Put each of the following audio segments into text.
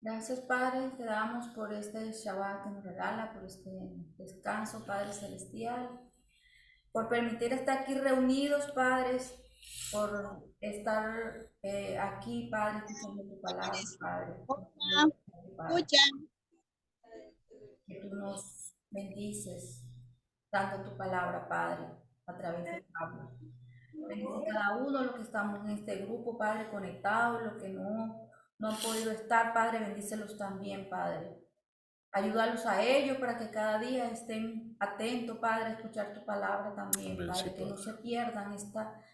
Gracias, Padre, te damos por este Shabbat que nos regala, por este descanso, Padre Celestial, por permitir estar aquí reunidos, Padres, por estar aquí, Padre, escuchando tu palabra, Padre. Hola, Padre, escucha. que tú nos bendices dando tu palabra, Padre, a través de Pablo. Bendice cada uno de los que estamos en este grupo, Padre, conectados, los que no han podido estar, Padre, bendícelos también, Padre. Ayúdalos a ellos para que cada día estén atentos, Padre, a escuchar tu palabra también, Amén, Padre, sí, que no Padre. se pierdan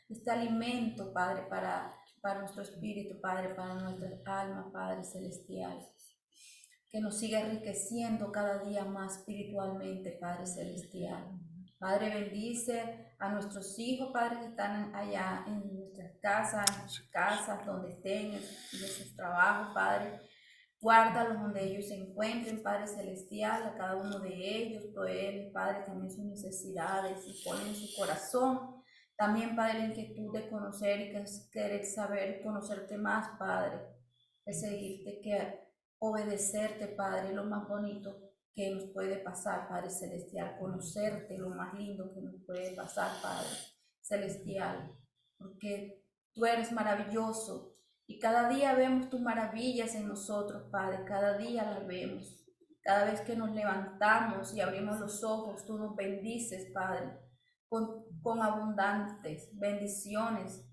este alimento, Padre, para nuestro espíritu, Padre, para nuestra alma, Padre celestial. Que nos siga enriqueciendo cada día más espiritualmente, Padre celestial. Padre, bendice a nuestros hijos, Padre, que están allá en nuestras casas, en sus casas, donde estén, en sus trabajos, Padre. Guárdalos donde ellos se encuentren, Padre Celestial, a cada uno de ellos, proveerles, Padre, también sus necesidades y ponen en su corazón. También, Padre, la inquietud de conocer y querer saber, conocerte más, Padre, de seguirte, que obedecerte, Padre, lo más bonito que nos puede pasar, Padre Celestial, conocerte, lo más lindo que nos puede pasar, Padre Celestial, porque tú eres maravilloso y cada día vemos tus maravillas en nosotros, Padre, cada día las vemos. Cada vez que nos levantamos y abrimos los ojos, tú nos bendices, Padre, con abundantes bendiciones.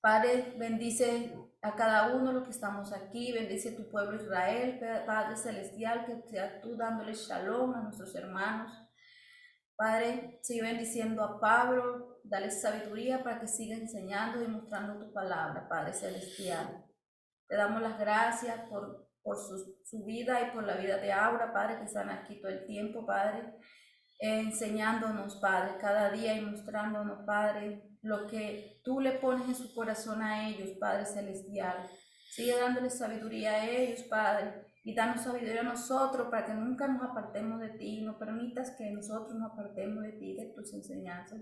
Padre, bendice a cada uno de los que estamos aquí, bendice tu pueblo Israel, Padre Celestial, que sea tú dándole shalom a nuestros hermanos. Padre, sigue bendiciendo a Pablo, dale sabiduría para que siga enseñando y mostrando tu palabra, Padre Celestial. Te damos las gracias por su vida y por la vida de Aura, Padre, que están aquí todo el tiempo, Padre, enseñándonos, Padre, cada día y mostrándonos, Padre, lo que tú le pones en su corazón a ellos, Padre Celestial. Sigue dándole sabiduría a ellos, Padre, y danos sabiduría a nosotros para que nunca nos apartemos de ti. No permitas que nosotros nos apartemos de ti, de tus enseñanzas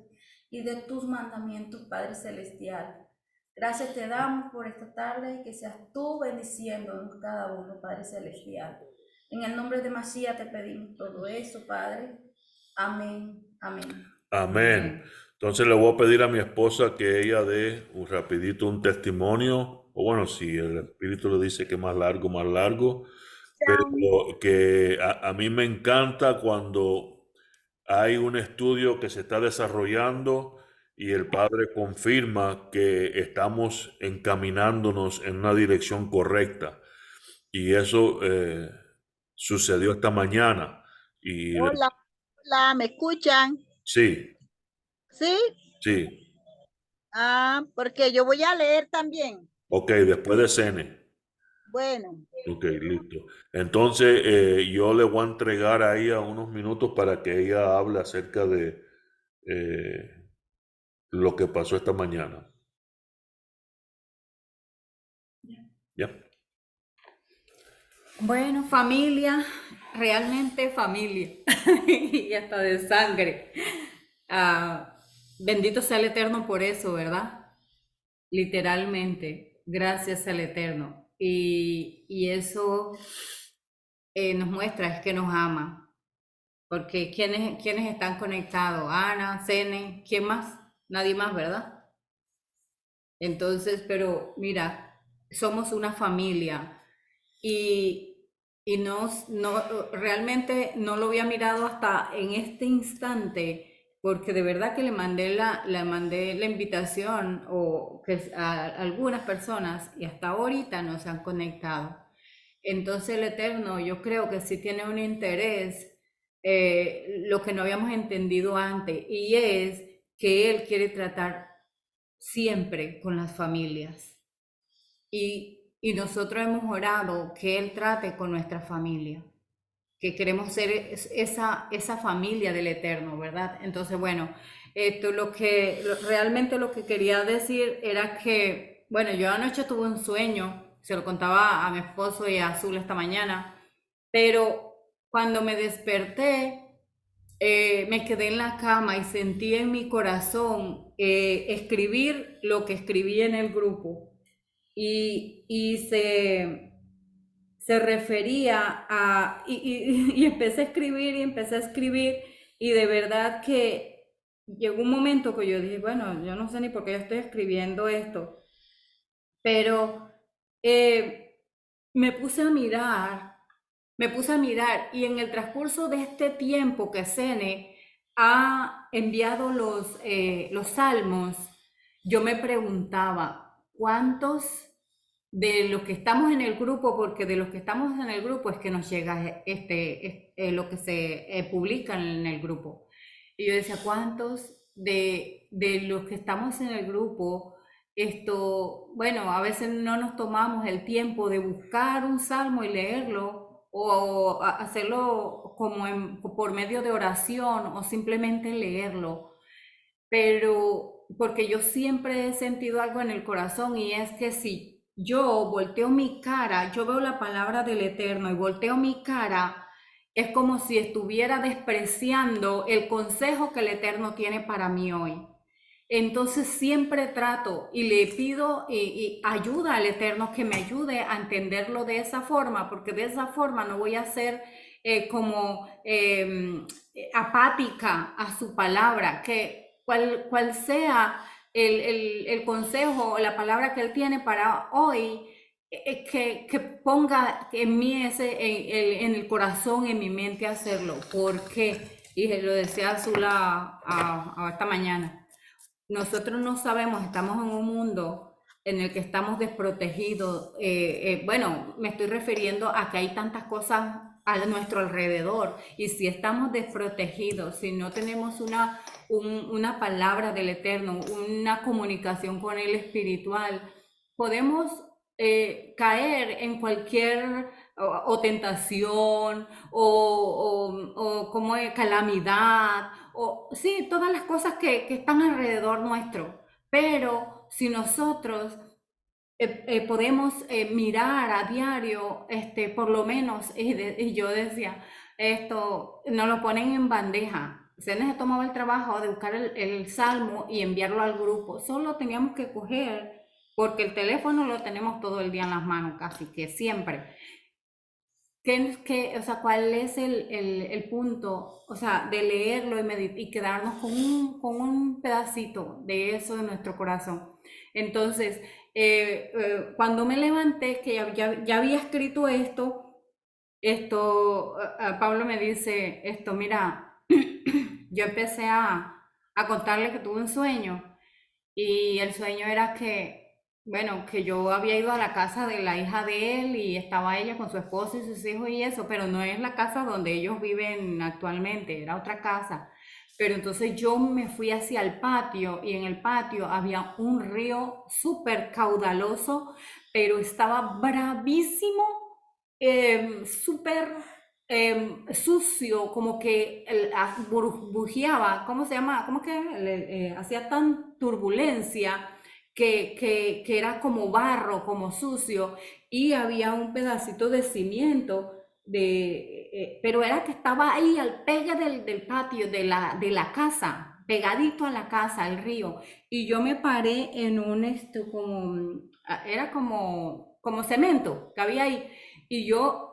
y de tus mandamientos, Padre Celestial. Gracias te damos por esta tarde y que seas tú bendiciéndonos cada uno, Padre Celestial. En el nombre de Masía te pedimos todo eso, Padre. Amén, amén. Amén. Entonces le voy a pedir a mi esposa que ella dé un rapidito un testimonio, o bueno, si el Espíritu le dice que más largo, pero que a mí me encanta cuando hay un estudio que se está desarrollando y el Padre confirma que estamos encaminándonos en una dirección correcta. Y eso sucedió esta mañana. Y Hola, hola, ¿me escuchan? sí, ¿Sí? sí. Ah, porque yo voy a leer también. Ok, después de cene. Bueno, Ok, listo. Entonces, yo le voy a entregar a ella unos minutos para que ella hable acerca de lo que pasó esta mañana. ¿Ya? Bueno, familia, realmente familia, y hasta de sangre. Bendito sea el Eterno por eso, ¿verdad? Literalmente, gracias al Eterno. Y eso nos muestra es que nos ama, porque ¿quiénes están conectados? Ana, Cene, ¿quién más? Nadie más, ¿verdad? Entonces, pero mira, somos una familia y, realmente no lo había mirado hasta en este instante, porque de verdad que le mandé la invitación o que a algunas personas y hasta ahorita no se han conectado. Entonces el Eterno, yo creo que sí tiene un interés, lo que no habíamos entendido antes, y es que Él quiere tratar siempre con las familias. Y nosotros hemos orado que Él trate con nuestra familia, que queremos ser esa familia del Eterno, ¿verdad? Entonces, bueno, esto realmente lo que quería decir era que, bueno, yo anoche tuve un sueño, se lo contaba a mi esposo y a Azul esta mañana, pero cuando me desperté, me quedé en la cama y sentí en mi corazón escribir lo que escribí en el grupo y se refería a, y empecé a escribir y de verdad que llegó un momento que yo dije, bueno, yo no sé ni por qué yo estoy escribiendo esto, pero eh, me puse a mirar, y en el transcurso de este tiempo que Sene ha enviado los salmos, yo me preguntaba, ¿cuántos de los que estamos en el grupo, porque de los que estamos en el grupo es que nos llega lo que se publica en el grupo? Y yo decía, ¿cuántos de los que estamos en el grupo, bueno, a veces no nos tomamos el tiempo de buscar un salmo y leerlo, o hacerlo como por medio de oración, o simplemente leerlo? Pero porque yo siempre he sentido algo en el corazón, y es que si yo volteo mi cara, yo veo la palabra del Eterno y volteo mi cara, es como si estuviera despreciando el consejo que el Eterno tiene para mí hoy. Entonces siempre trato y le pido y ayuda al Eterno que me ayude a entenderlo de esa forma, porque de esa forma no voy a ser como apática a su palabra, que cual sea el consejo o la palabra que Él tiene para hoy, que ponga en mí en el corazón, en mi mente hacerlo, porque, y lo decía Azula a esta mañana, nosotros no sabemos, estamos en un mundo en el que estamos desprotegidos. Bueno, me estoy refiriendo a que hay tantas cosas a nuestro alrededor, y si estamos desprotegidos, si no tenemos una palabra del Eterno, una comunicación con el espiritual, podemos caer en cualquier o tentación o como calamidad, o sí, todas las cosas que están alrededor nuestro. Pero si nosotros podemos mirar a diario, por lo menos, y yo decía, esto nos lo ponen en bandeja. Se nos tomaba el trabajo de buscar el salmo y enviarlo al grupo. Solo teníamos que coger, porque el teléfono lo tenemos todo el día en las manos, casi que siempre. O sea, ¿cuál es el punto? O sea, de leerlo y quedarnos con un pedacito de eso en nuestro corazón. Entonces, cuando me levanté, que ya había escrito Pablo me dice, mira, yo empecé a contarle que tuve un sueño, y el sueño era que, bueno, que yo había ido a la casa de la hija de él y estaba ella con su esposo y sus hijos y eso, pero no es la casa donde ellos viven actualmente, era otra casa. Pero entonces yo me fui hacia el patio, y en el patio había un río súper caudaloso, pero estaba bravísimo, súper sucio, como que burbujeaba, ¿cómo se llama? ¿Cómo que hacía tan turbulencia que era como barro, como sucio, y había un pedacito de cimiento, pero era que estaba ahí al pegue del patio de la casa, pegadito a la casa, al río, y yo me paré en era como cemento que había ahí, y yo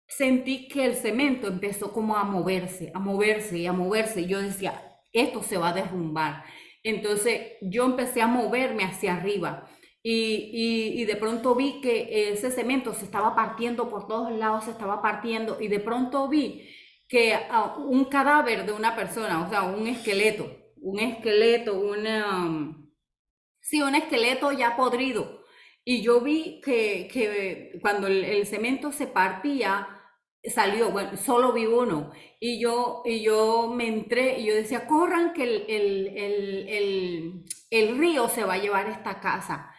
sentí que el cemento empezó como a moverse, a moverse y a moverse. Y yo decía, esto se va a derrumbar. Entonces yo empecé a moverme hacia arriba, y de pronto vi que ese cemento se estaba partiendo por todos lados, se estaba partiendo, y de pronto vi que un cadáver de una persona, o sea, un esqueleto, sí, un esqueleto ya podrido. Y yo vi que cuando el cemento se partía, salió, bueno, solo vi uno, y yo me entré, y yo decía, corran que el río se va a llevar esta casa.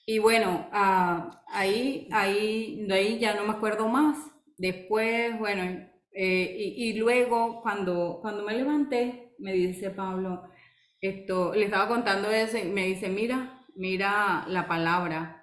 Y bueno, de ahí ya no me acuerdo más. Después, bueno, y luego cuando me levanté, me dice Pablo, le estaba contando eso, y me dice, mira la palabra,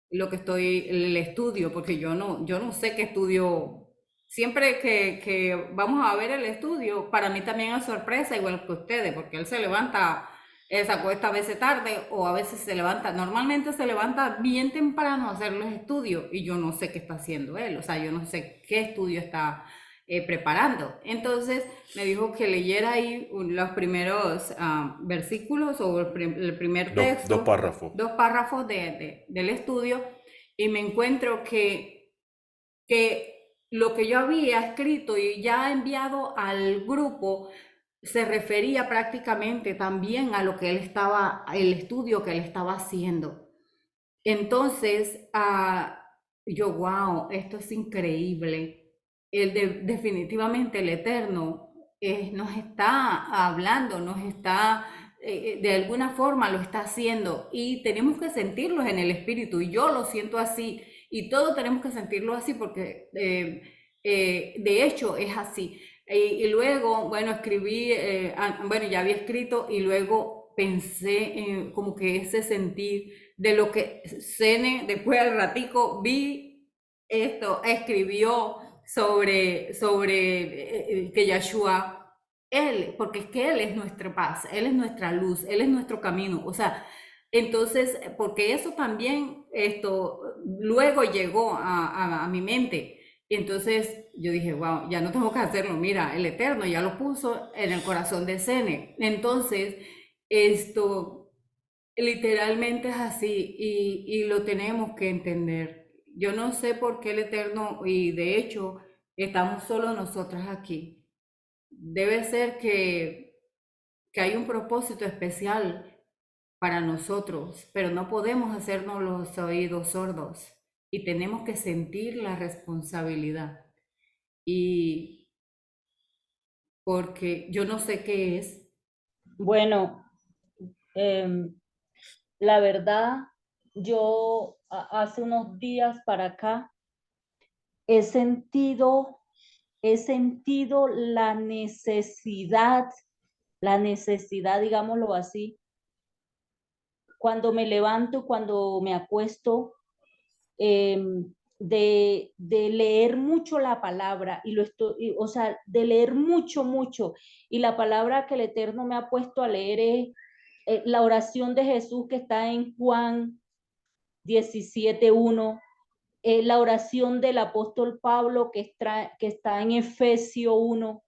lo que el estudio, porque yo no sé qué estudio. Siempre que vamos a ver el estudio, para mí también es sorpresa, igual que ustedes, porque él se levanta se acuesta a veces tarde o a veces se levanta, normalmente se levanta bien temprano a hacer los estudios y yo no sé qué está haciendo él, o sea, yo no sé qué estudio está preparando. Entonces me dijo que leyera ahí los primeros versículos o el primer Dos texto, párrafos. 2 párrafos del estudio y me encuentro que lo que yo había escrito y ya enviado al grupo se refería prácticamente también a lo que él estaba, el estudio que él estaba haciendo. Entonces, yo, wow, esto es increíble. Definitivamente el Eterno nos está hablando, nos está, de alguna forma lo está haciendo y tenemos que sentirlo en el espíritu y yo lo siento así y todos tenemos que sentirlo así porque de hecho es así. Y luego, bueno, escribí, bueno, ya había escrito y luego pensé en como que ese sentir de lo que Sene, después al ratico vi esto, escribió sobre que Yahshua, él, porque es que él es nuestra paz, él es nuestra luz, él es nuestro camino, o sea, entonces, porque eso también, esto, luego llegó a mi mente. Entonces yo dije, wow, ya no tengo que hacerlo, mira, el Eterno ya lo puso en el corazón de Sene. Entonces, esto literalmente es así y lo tenemos que entender. Yo no sé por qué el Eterno, y de hecho, estamos solo nosotras aquí. Debe ser que hay un propósito especial para nosotros, pero no podemos hacernos los oídos sordos y tenemos que sentir la responsabilidad. Y porque yo no sé qué es. Bueno, em, la verdad, yo hace unos días para acá he sentido la necesidad, digámoslo así, cuando me levanto, cuando me acuesto, de leer mucho la palabra o sea, de leer mucho, mucho. Y la palabra que el Eterno me ha puesto a leer es la oración de Jesús que está en Juan 17:1, la oración del apóstol Pablo que está en Efesio 1.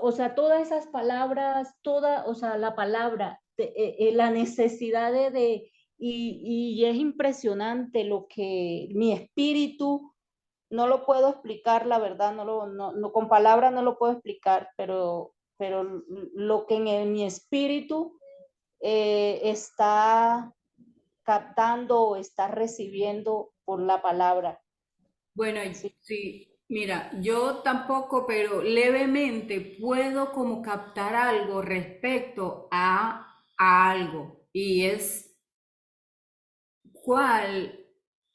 O sea, todas esas palabras, o sea, la palabra, la necesidad y es impresionante lo que mi espíritu, no lo puedo explicar, la verdad, no, con palabras no lo puedo explicar, pero lo que en mi espíritu está captando o está recibiendo por la palabra. Bueno, Sí. sí, mira, yo tampoco, pero levemente puedo como captar algo respecto a algo y es cuál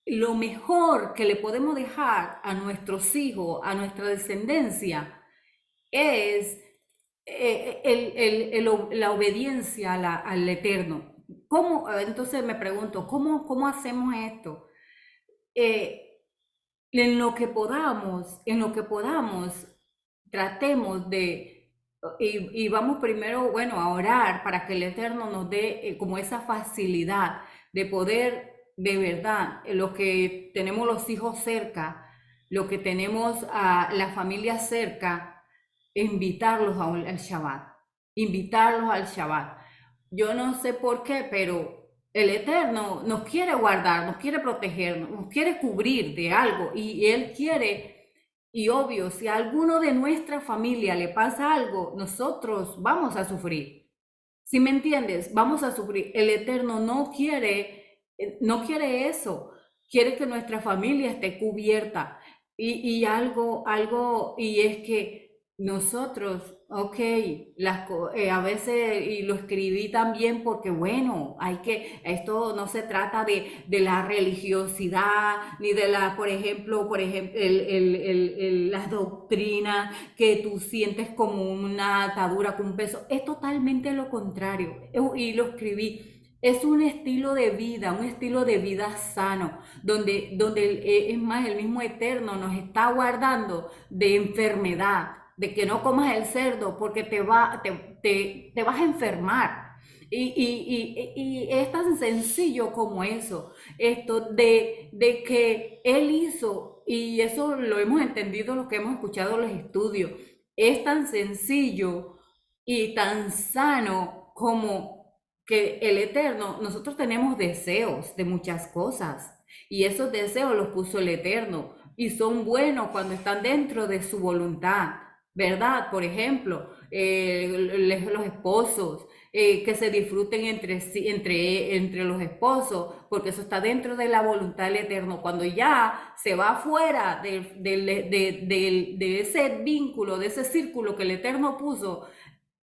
lo mejor que le podemos dejar a nuestros hijos, a nuestra descendencia, es la obediencia al Eterno. ¿Cómo? Entonces me pregunto, ¿cómo hacemos esto? En lo que podamos, tratemos y vamos primero, bueno, a orar para que el Eterno nos dé como esa facilidad de poder, de verdad, lo que tenemos los hijos cerca, lo que tenemos a la familia cerca, invitarlos al Shabbat, invitarlos al Shabbat. Yo no sé por qué, pero el Eterno nos quiere guardar, nos quiere proteger, nos quiere cubrir de algo y Él quiere, y obvio, si a alguno de nuestra familia le pasa algo, nosotros vamos a sufrir. Si me entiendes, vamos a sufrir. El Eterno no quiere eso. Quiere que nuestra familia esté cubierta. Y y es que nosotros, ok, a veces, y lo escribí también porque, bueno, esto no se trata de la religiosidad, ni de por ejemplo, las doctrinas que tú sientes como una atadura con un peso. Es totalmente lo contrario. Y lo escribí. Es un estilo de vida sano, donde es más, el mismo Eterno nos está guardando de enfermedad, de que no comas el cerdo porque te vas a enfermar. Y es tan sencillo como eso, esto de que Él hizo, y eso lo hemos entendido los que hemos escuchado los estudios, es tan sencillo y tan sano como que el Eterno, nosotros tenemos deseos de muchas cosas y esos deseos los puso el Eterno y son buenos cuando están dentro de su voluntad, ¿verdad? Por ejemplo, los esposos, que se disfruten entre los esposos, porque eso está dentro de la voluntad del Eterno. Cuando ya se va fuera de ese vínculo, de ese círculo que el Eterno puso,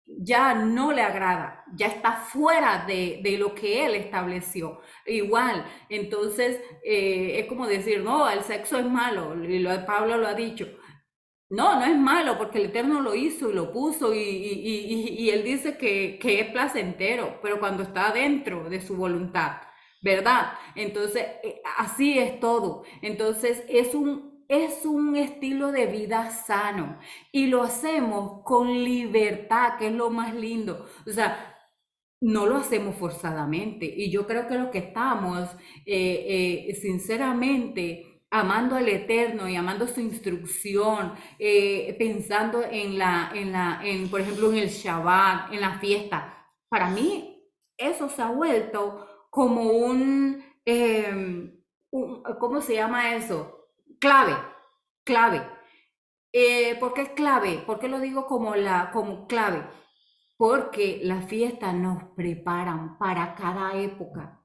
ya no le agrada, ya está fuera de lo que Él estableció. Igual, entonces es como decir, no, el sexo es malo, y Pablo lo ha dicho. No, no es malo porque el Eterno lo hizo y lo puso y Él dice que es placentero, pero cuando está dentro de su voluntad, ¿verdad? Entonces, así es todo. Entonces, es un estilo de vida sano y lo hacemos con libertad, que es lo más lindo. O sea, no lo hacemos forzadamente y yo creo que los que estamos sinceramente amando al Eterno y amando su instrucción, pensando por ejemplo, en el Shabbat, en la fiesta, para mí eso se ha vuelto como ¿cómo se llama eso? Clave. ¿Por qué es clave? ¿Por qué lo digo como clave? Porque las fiestas nos preparan para cada época.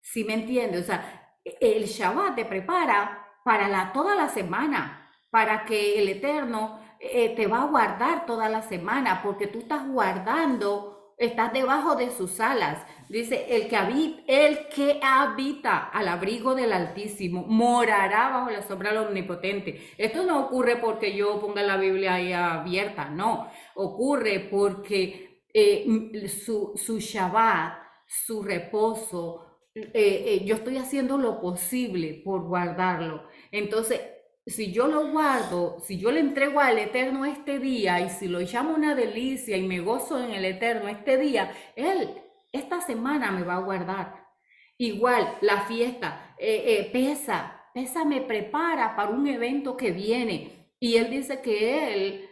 ¿Sí me entiendes? O sea, el Shabbat te prepara para toda la semana, para que el Eterno te va a guardar toda la semana, porque tú estás guardando, estás debajo de sus alas. Dice, el que habita al abrigo del Altísimo morará bajo la sombra del Omnipotente. Esto no ocurre porque yo ponga la Biblia ahí abierta, no. Ocurre porque su Shabbat, su reposo, yo estoy haciendo lo posible por guardarlo. Entonces, si yo lo guardo, si yo le entrego al Eterno este día y si lo llamo una delicia y me gozo en el Eterno este día, Él esta semana me va a guardar. Igual, la fiesta, Pesa me prepara para un evento que viene. Y Él dice que Él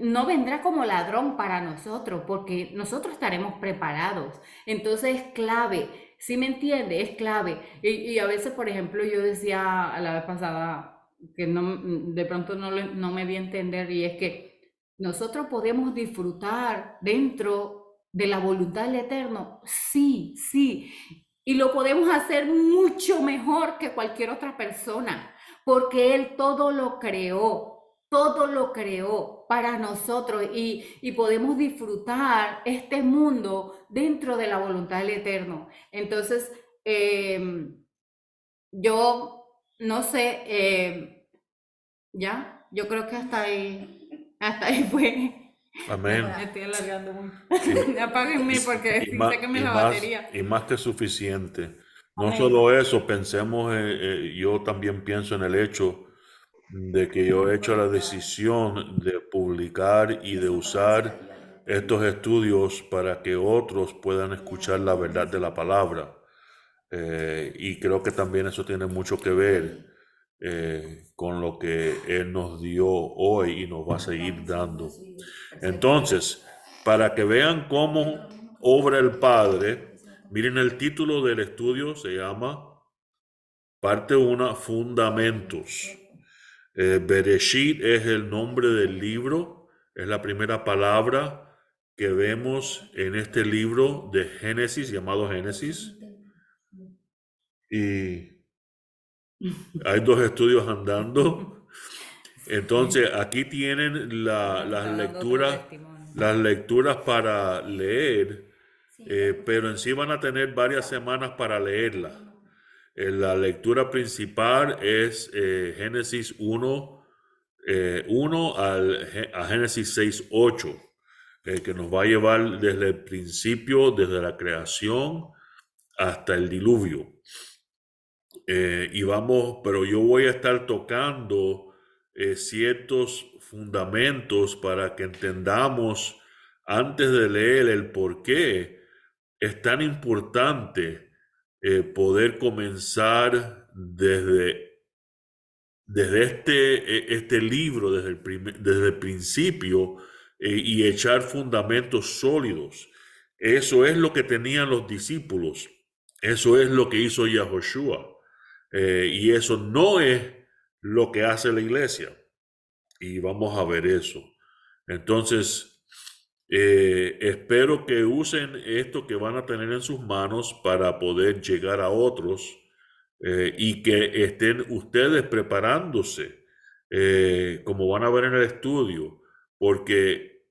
no vendrá como ladrón para nosotros, porque nosotros estaremos preparados. Entonces es clave, ¿sí me entiende? Es clave. Y a veces, por ejemplo, yo decía la vez pasada que de pronto no me di a entender, y es que nosotros podemos disfrutar dentro de la voluntad del Eterno, sí, sí, y lo podemos hacer mucho mejor que cualquier otra persona, porque Él todo lo creó para nosotros y podemos disfrutar este mundo dentro de la voluntad del Eterno. Entonces, yo no sé, ya, yo creo que hasta ahí fue. Amén. Me estoy alargando mucho. Y, Apáguenme porque sáquenme la batería. y más que suficiente. No Amén. solo eso, pensemos, yo también pienso en el hecho de que yo he hecho la decisión de publicar y de usar estos estudios para que otros puedan escuchar la verdad de la palabra. Y creo que también eso tiene mucho que ver con lo que Él nos dio hoy y nos va a seguir dando. Entonces, para que vean cómo obra el Padre, miren el título del estudio, se llama Parte 1, Fundamentos. Bereshit es el nombre del libro, es la primera palabra que vemos en este libro de Génesis, llamado Génesis. Y hay dos estudios andando. Entonces, aquí tienen las lecturas para leer, pero en sí van a tener varias semanas para leerlas. La lectura principal es Génesis 1, 1 a Génesis 6, 8, que nos va a llevar desde el principio, desde la creación hasta el diluvio. Pero yo voy a estar tocando ciertos fundamentos para que entendamos antes de leer el por qué es tan importante poder comenzar desde este libro, desde el principio, y echar fundamentos sólidos. Eso es lo que tenían los discípulos. Eso es lo que hizo Yahushua. Y eso no es lo que hace la iglesia. Y vamos a ver eso. Entonces, espero que usen esto que van a tener en sus manos para poder llegar a otros, y que estén ustedes preparándose, como van a ver en el estudio, porque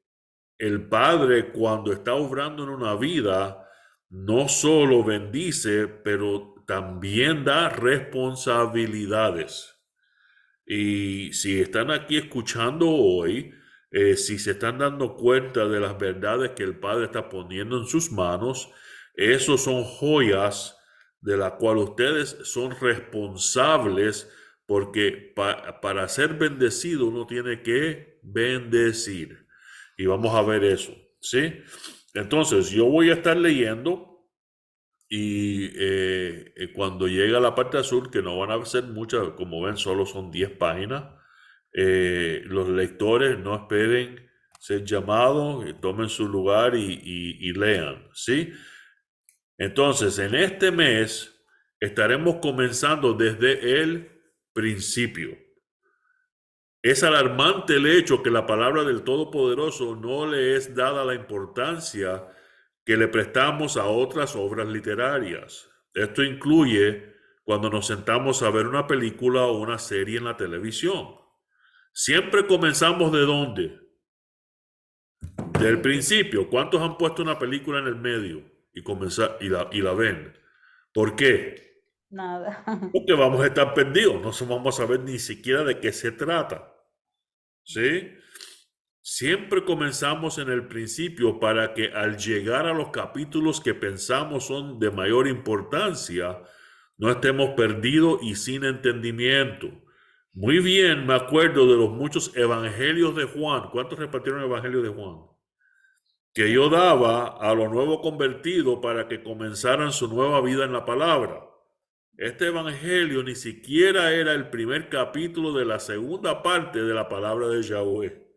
el Padre, cuando está obrando en una vida, no solo bendice, pero también da responsabilidades. Y si están aquí escuchando hoy, si se están dando cuenta de las verdades que el Padre está poniendo en sus manos, esos son joyas de las cuales ustedes son responsables, porque para ser bendecido uno tiene que bendecir. Y vamos a ver eso, ¿sí? Entonces, yo voy a estar leyendo. Y cuando llega a la parte azul, que no van a ser muchas, como ven, solo son 10 páginas, los lectores no esperen ser llamados, tomen su lugar y lean, ¿sí? Entonces, en este mes estaremos comenzando desde el principio. Es alarmante el hecho que la palabra del Todopoderoso no le es dada la importancia que le prestamos a otras obras literarias. Esto incluye cuando nos sentamos a ver una película o una serie en la televisión. Siempre comenzamos ¿de dónde? Del principio. ¿Cuántos han puesto una película en el medio y la ven? ¿Por qué? Nada. Porque vamos a estar perdidos, no vamos a saber ni siquiera de qué se trata. ¿Sí? Siempre comenzamos en el principio para que al llegar a los capítulos que pensamos son de mayor importancia, no estemos perdidos y sin entendimiento. Muy bien, me acuerdo de los muchos evangelios de Juan. ¿Cuántos repartieron el evangelio de Juan? Que yo daba a los nuevos convertidos para que comenzaran su nueva vida en la palabra. Este evangelio ni siquiera era el primer capítulo de la segunda parte de la palabra de Yahweh.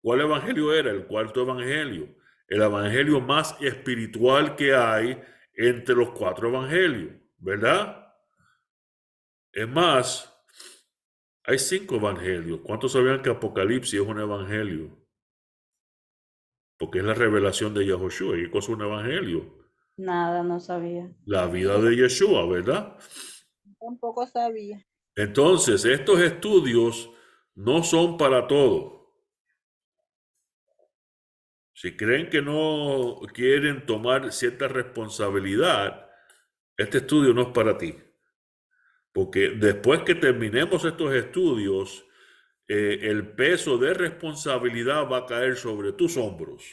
¿Cuál evangelio era? El cuarto evangelio. El evangelio más espiritual que hay entre los 4 evangelios, ¿verdad? Es más, hay 5 evangelios. ¿Cuántos sabían que Apocalipsis es un evangelio? Porque es la revelación de Yahushua. ¿Y qué cosa es un evangelio? Nada, no sabía. La vida de Yeshua, ¿verdad? Tampoco sabía. Entonces, estos estudios no son para todos. Si creen que no quieren tomar cierta responsabilidad, este estudio no es para ti. Porque después que terminemos estos estudios, el peso de responsabilidad va a caer sobre tus hombros.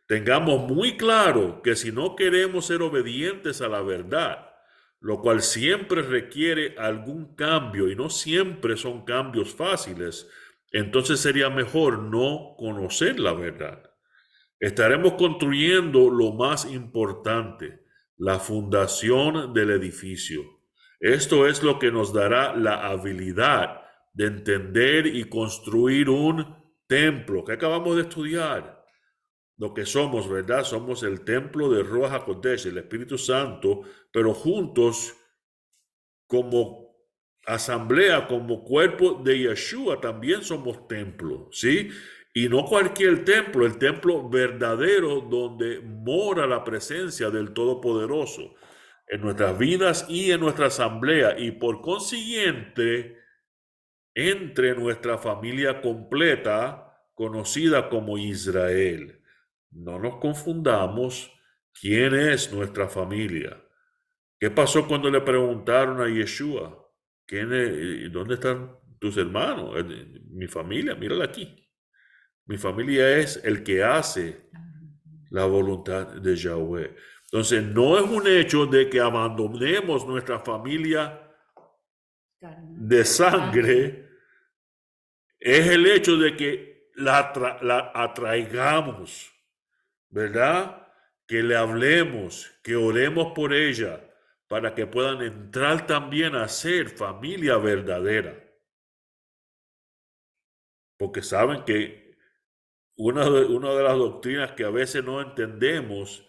Tengamos muy claro que si no queremos ser obedientes a la verdad, lo cual siempre requiere algún cambio y no siempre son cambios fáciles, entonces sería mejor no conocer la verdad. Estaremos construyendo lo más importante, la fundación del edificio. Esto es lo que nos dará la habilidad de entender y construir un templo que acabamos de estudiar. Lo que somos, ¿verdad? Somos el templo de Ruach HaKodesh, el Espíritu Santo, pero juntos como asamblea, como cuerpo de Yeshua, también somos templo, ¿sí? Y no cualquier templo, el templo verdadero donde mora la presencia del Todopoderoso en nuestras vidas y en nuestra asamblea, y por consiguiente entre nuestra familia completa conocida como Israel. No nos confundamos quién es nuestra familia. ¿Qué pasó cuando le preguntaron a Yeshua? ¿Dónde están tus hermanos? Mi familia, mírala aquí. Mi familia es el que hace la voluntad de Yahweh. Entonces, no es un hecho de que abandonemos nuestra familia de sangre es el hecho de que la atraigamos, ¿verdad? Que le hablemos, que oremos por ella, para que puedan entrar también a ser familia verdadera. Porque saben que una de las doctrinas que a veces no entendemos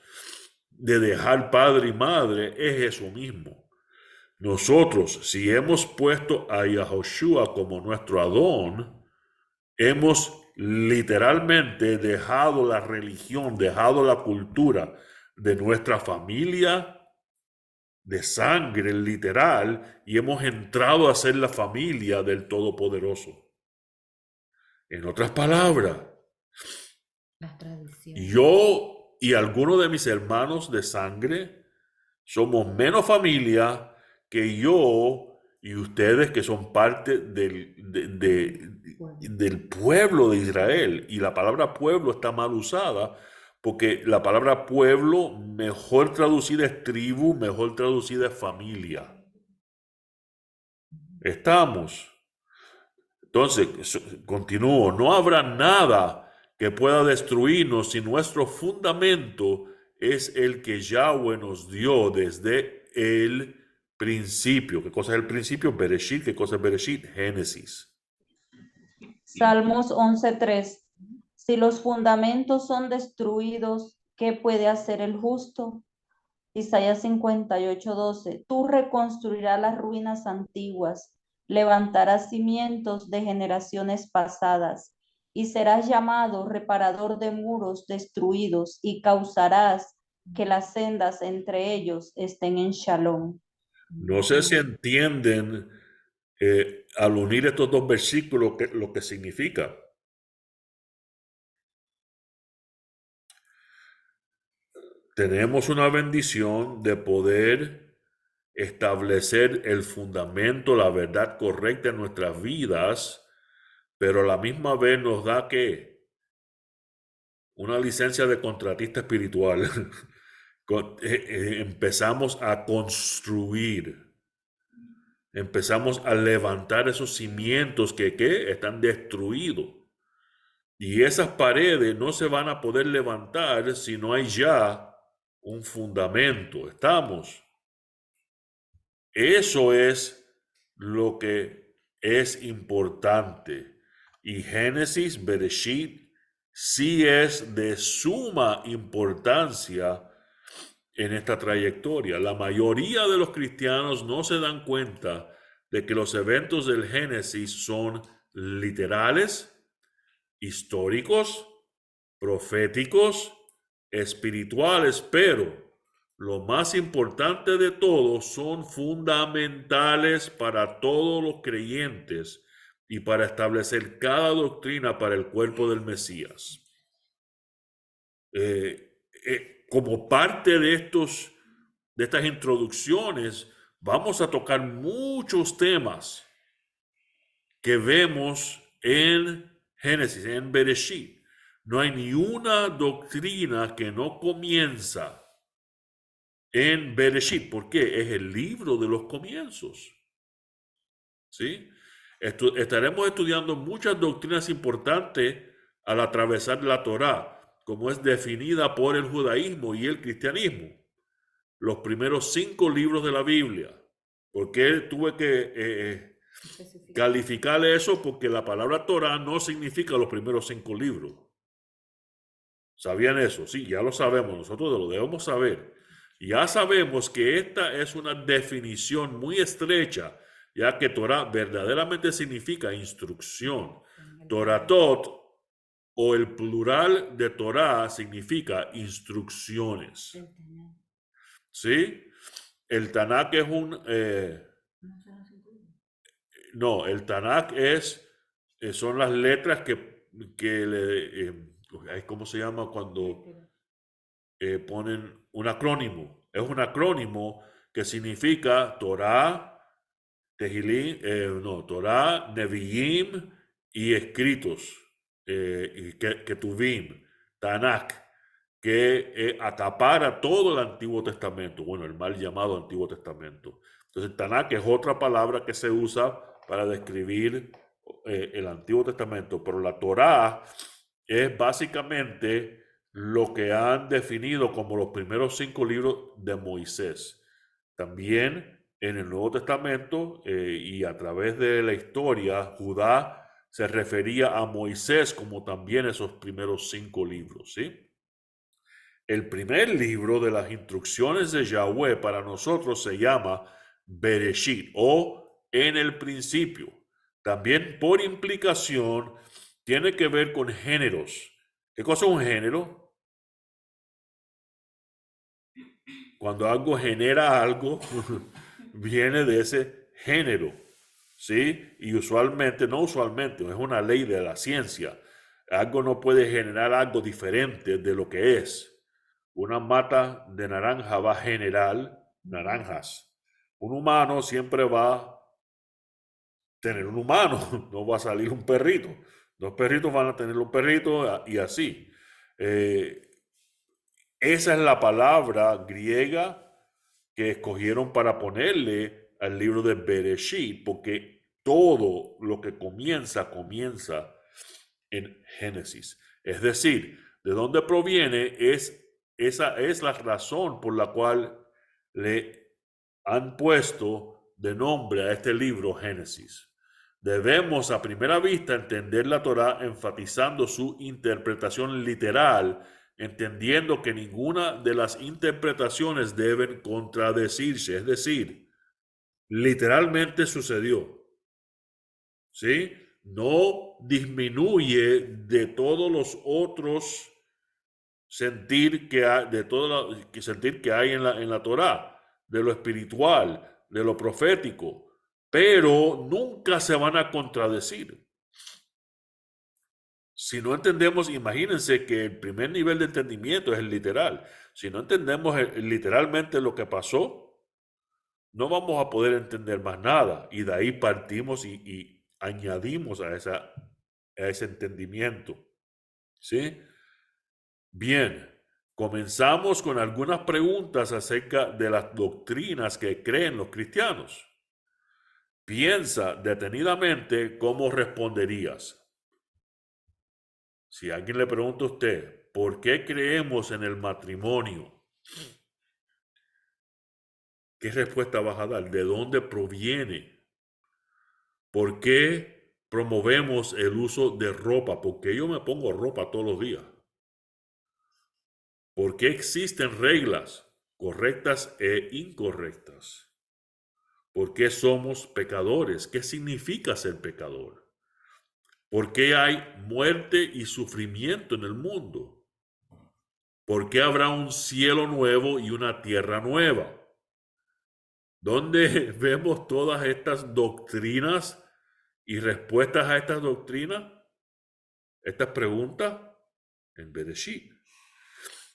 de dejar padre y madre es eso mismo. Nosotros, si hemos puesto a Yahoshua como nuestro Adón, hemos literalmente dejado la religión, dejado la cultura de nuestra familia de sangre literal y hemos entrado a ser la familia del Todopoderoso. En otras palabras, Las tradiciones. yo y algunos de mis hermanos de sangre somos menos familia que yo y ustedes que son parte del pueblo de Israel. Y la palabra pueblo está mal usada porque la palabra pueblo mejor traducida es tribu, mejor traducida es familia. Estamos. Entonces, continúo, no habrá nada que pueda destruirnos si nuestro fundamento es el que Yahweh nos dio desde el principio. ¿Qué cosa es el principio? Bereshit. ¿Qué cosa es Bereshit? Génesis. Salmos 11:3. Si los fundamentos son destruidos, ¿qué puede hacer el justo? Isaías 58:12. Tú reconstruirás las ruinas antiguas, levantarás cimientos de generaciones pasadas, y serás llamado reparador de muros destruidos, y causarás que las sendas entre ellos estén en shalom. No sé si entienden al unir estos dos versículos lo que significa. Tenemos una bendición de poder establecer el fundamento, la verdad correcta en nuestras vidas, pero a la misma vez nos da que una licencia de contratista espiritual. Empezamos a construir, empezamos a levantar esos cimientos que están destruidos. Y esas paredes no se van a poder levantar si no hay ya un fundamento. ¿Estamos? Eso es lo que es importante. Y Génesis, Bereshit, sí es de suma importancia en esta trayectoria. La mayoría de los cristianos no se dan cuenta de que los eventos del Génesis son literales, históricos, proféticos, espirituales, pero lo más importante de todo, son fundamentales para todos los creyentes y para establecer cada doctrina para el cuerpo del Mesías. Como parte de estas introducciones, vamos a tocar muchos temas que vemos en Génesis, en Bereshit. No hay ni una doctrina que no comienza en Bereshit. ¿Por qué? Es el libro de los comienzos. ¿Sí? Estaremos estudiando muchas doctrinas importantes al atravesar la Torá, como es definida por el judaísmo y el cristianismo. Los primeros 5 libros de la Biblia. ¿Por qué tuve que calificar eso? Porque la palabra Torá no significa los primeros 5 libros. ¿Sabían eso? Sí, ya lo sabemos. Nosotros lo debemos saber. Ya sabemos que esta es una definición muy estrecha, ya que Torah verdaderamente significa instrucción. Toratot, o el plural de Torah, significa instrucciones. ¿Sí? El Tanakh es no, el Tanakh son las letras ¿cómo se llama cuando ponen un acrónimo? Es un acrónimo que significa Torah, Tehillim, Torah, Nevi'im y escritos, Ketuvim, Tanakh, que acapara todo el Antiguo Testamento, bueno, el mal llamado Antiguo Testamento. Entonces, Tanakh es otra palabra que se usa para describir el Antiguo Testamento, pero la Torá es básicamente lo que han definido como los primeros 5 libros de Moisés. También en el Nuevo Testamento y a través de la historia, Judá se refería a Moisés como también esos primeros 5 libros, ¿sí? El primer libro de las instrucciones de Yahweh para nosotros se llama Bereshit o en el principio. También por implicación tiene que ver con géneros. ¿Qué cosa es un género? Cuando algo genera algo, viene de ese género, ¿sí? Y usualmente, no usualmente, es una ley de la ciencia. Algo no puede generar algo diferente de lo que es. Una mata de naranja va a generar naranjas. Un humano siempre va a tener un humano, no va a salir un perrito. 2 perritos van a tener un perrito y así. Esa es la palabra griega que escogieron para ponerle al libro de Bereshit, porque todo lo que comienza en Génesis. Es decir, de dónde proviene esa es la razón por la cual le han puesto de nombre a este libro Génesis. Debemos a primera vista entender la Torá enfatizando su interpretación literal, entendiendo que ninguna de las interpretaciones deben contradecirse, es decir, literalmente sucedió. ¿Sí? No disminuye de todos los otros sentir que hay, de todo que sentir que hay en la Torá, de lo espiritual, de lo profético, pero nunca se van a contradecir. Si no entendemos, imagínense que el primer nivel de entendimiento es el literal. Si no entendemos literalmente lo que pasó, no vamos a poder entender más nada. Y de ahí partimos y añadimos a ese entendimiento. ¿Sí? Bien, comenzamos con algunas preguntas acerca de las doctrinas que creen los cristianos. Piensa detenidamente cómo responderías. Si alguien le pregunta a usted, ¿por qué creemos en el matrimonio? ¿Qué respuesta vas a dar? ¿De dónde proviene? ¿Por qué promovemos el uso de ropa? Porque yo me pongo ropa todos los días. ¿Por qué existen reglas correctas e incorrectas? ¿Por qué somos pecadores? ¿Qué significa ser pecador? ¿Por qué hay muerte y sufrimiento en el mundo? ¿Por qué habrá un cielo nuevo y una tierra nueva? ¿Dónde vemos todas estas doctrinas y respuestas a estas doctrinas? Estas preguntas en Bereshit.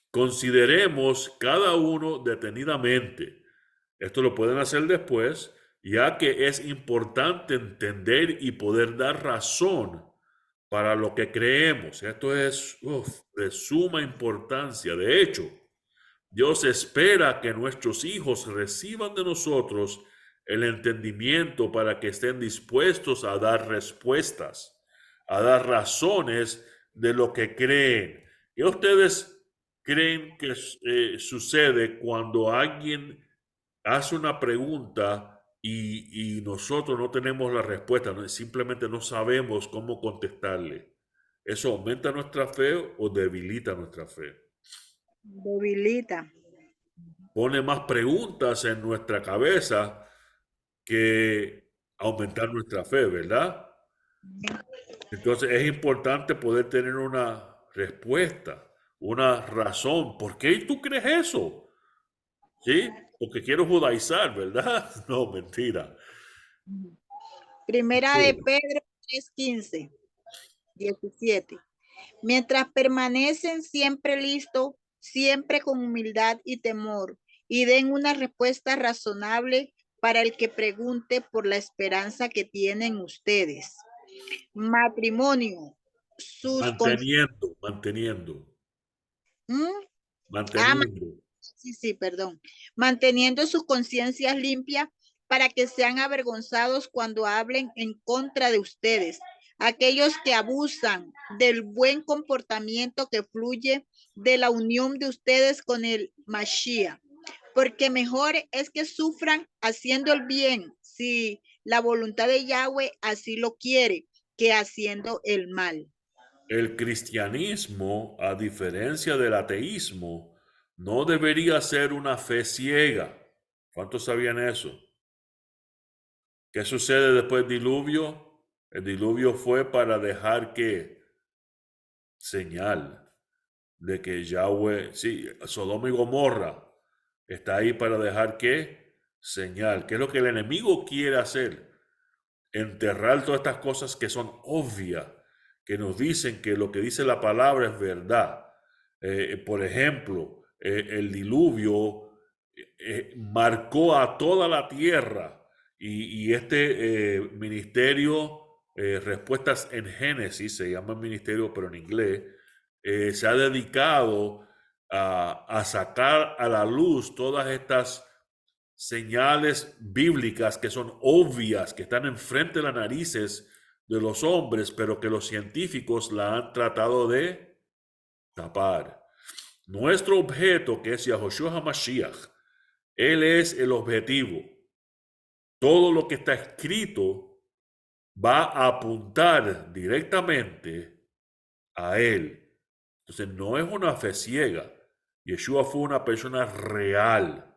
Consideremos cada uno detenidamente. Esto lo pueden hacer después, ya que es importante entender y poder dar razón para lo que creemos. Esto es de suma importancia. De hecho, Dios espera que nuestros hijos reciban de nosotros el entendimiento para que estén dispuestos a dar respuestas, a dar razones de lo que creen. ¿Qué ustedes creen que sucede cuando alguien hace una pregunta y nosotros no tenemos la respuesta, simplemente no sabemos cómo contestarle? ¿Eso aumenta nuestra fe o debilita nuestra fe? Debilita. Pone más preguntas en nuestra cabeza que aumentar nuestra fe, ¿verdad? Entonces es importante poder tener una respuesta, una razón. ¿Por qué tú crees eso? ¿Sí? Porque quiero judaizar, ¿verdad? No, mentira. Primera de Pedro 3:15, 17. Mientras permanecen siempre listos, siempre con humildad y temor, y den una respuesta razonable para el que pregunte por la esperanza que tienen ustedes. Matrimonio. Manteniendo. Sí, perdón. Manteniendo sus conciencias limpias para que sean avergonzados cuando hablen en contra de ustedes, aquellos que abusan del buen comportamiento que fluye de la unión de ustedes con el Mashiach, porque mejor es que sufran haciendo el bien, si la voluntad de Yahweh así lo quiere, que haciendo el mal. El cristianismo, a diferencia del ateísmo, no debería ser una fe ciega. ¿Cuántos sabían eso? ¿Qué sucede después del diluvio? El diluvio fue para dejar ¿qué? Señal de que Yahweh, sí, Sodoma y Gomorra está ahí para dejar ¿qué? Señal. ¿Qué es lo que el enemigo quiere hacer? Enterrar todas estas cosas que son obvias, que nos dicen que lo que dice la palabra es verdad. Por ejemplo, el diluvio marcó a toda la tierra y este ministerio, Respuestas en Génesis, se llama ministerio pero en inglés, se ha dedicado a sacar a la luz todas estas señales bíblicas que son obvias, que están enfrente de las narices de los hombres, pero que los científicos la han tratado de tapar. Nuestro objeto, que es Yahushua HaMashiach, él es el objetivo. Todo lo que está escrito va a apuntar directamente a él. Entonces no es una fe ciega. Yeshua fue una persona real.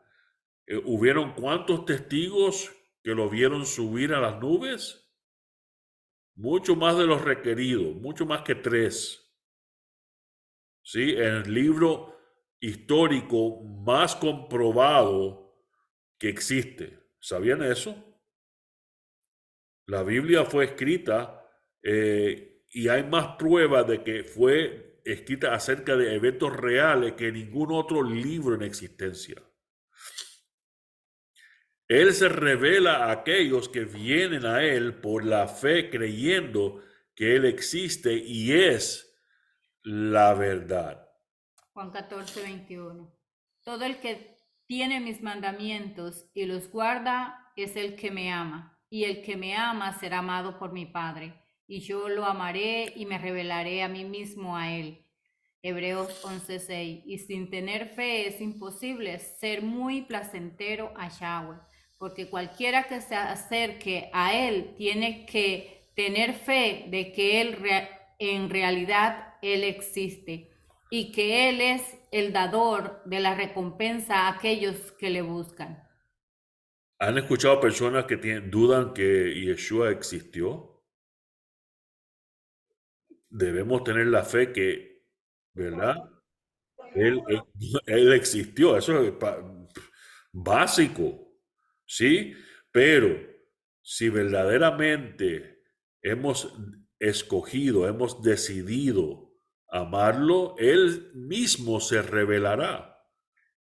¿Hubieron cuántos testigos que lo vieron subir a las nubes? Mucho más de los requeridos, mucho más que 3. ¿Sí? En el libro histórico más comprobado que existe. ¿Sabían eso? La Biblia fue escrita y hay más pruebas de que fue escrita acerca de eventos reales que ningún otro libro en existencia. Él se revela a aquellos que vienen a Él por la fe, creyendo que Él existe y es la verdad. Juan 14, 21. Todo el que tiene mis mandamientos y los guarda es el que me ama, y el que me ama será amado por mi Padre, y yo lo amaré y me revelaré a mí mismo a él. Hebreos 11:6. Y sin tener fe es imposible ser muy placentero a Yahweh, porque cualquiera que se acerque a él tiene que tener fe de que él en realidad él existe y que él es el dador de la recompensa a aquellos que le buscan. ¿Han escuchado personas que dudan que Yeshua existió? Debemos tener la fe que, ¿verdad? Él existió, eso es básico, ¿sí? Pero si verdaderamente hemos escogido, hemos decidido amarlo, Él mismo se revelará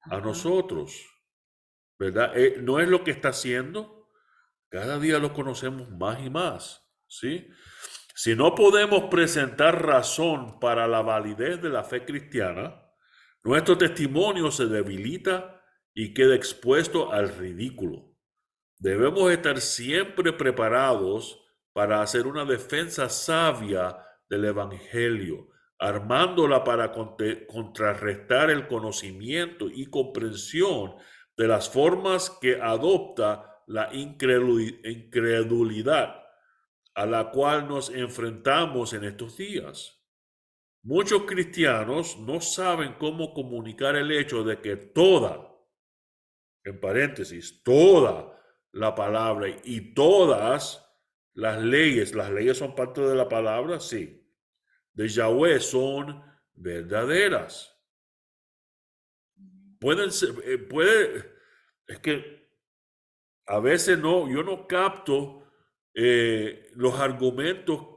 a nosotros, ¿verdad? No es lo que está haciendo, cada día lo conocemos más y más, ¿sí? Si no podemos presentar razón para la validez de la fe cristiana, nuestro testimonio se debilita y queda expuesto al ridículo. Debemos estar siempre preparados para hacer una defensa sabia del Evangelio, armándola para contrarrestar el conocimiento y comprensión de las formas que adopta la incredulidad a la cual nos enfrentamos en estos días. Muchos cristianos no saben cómo comunicar el hecho de que toda, en paréntesis, toda la palabra y todas las leyes son parte de la palabra, sí, de Yahweh son verdaderas. Pueden ser, es que a veces yo no capto los argumentos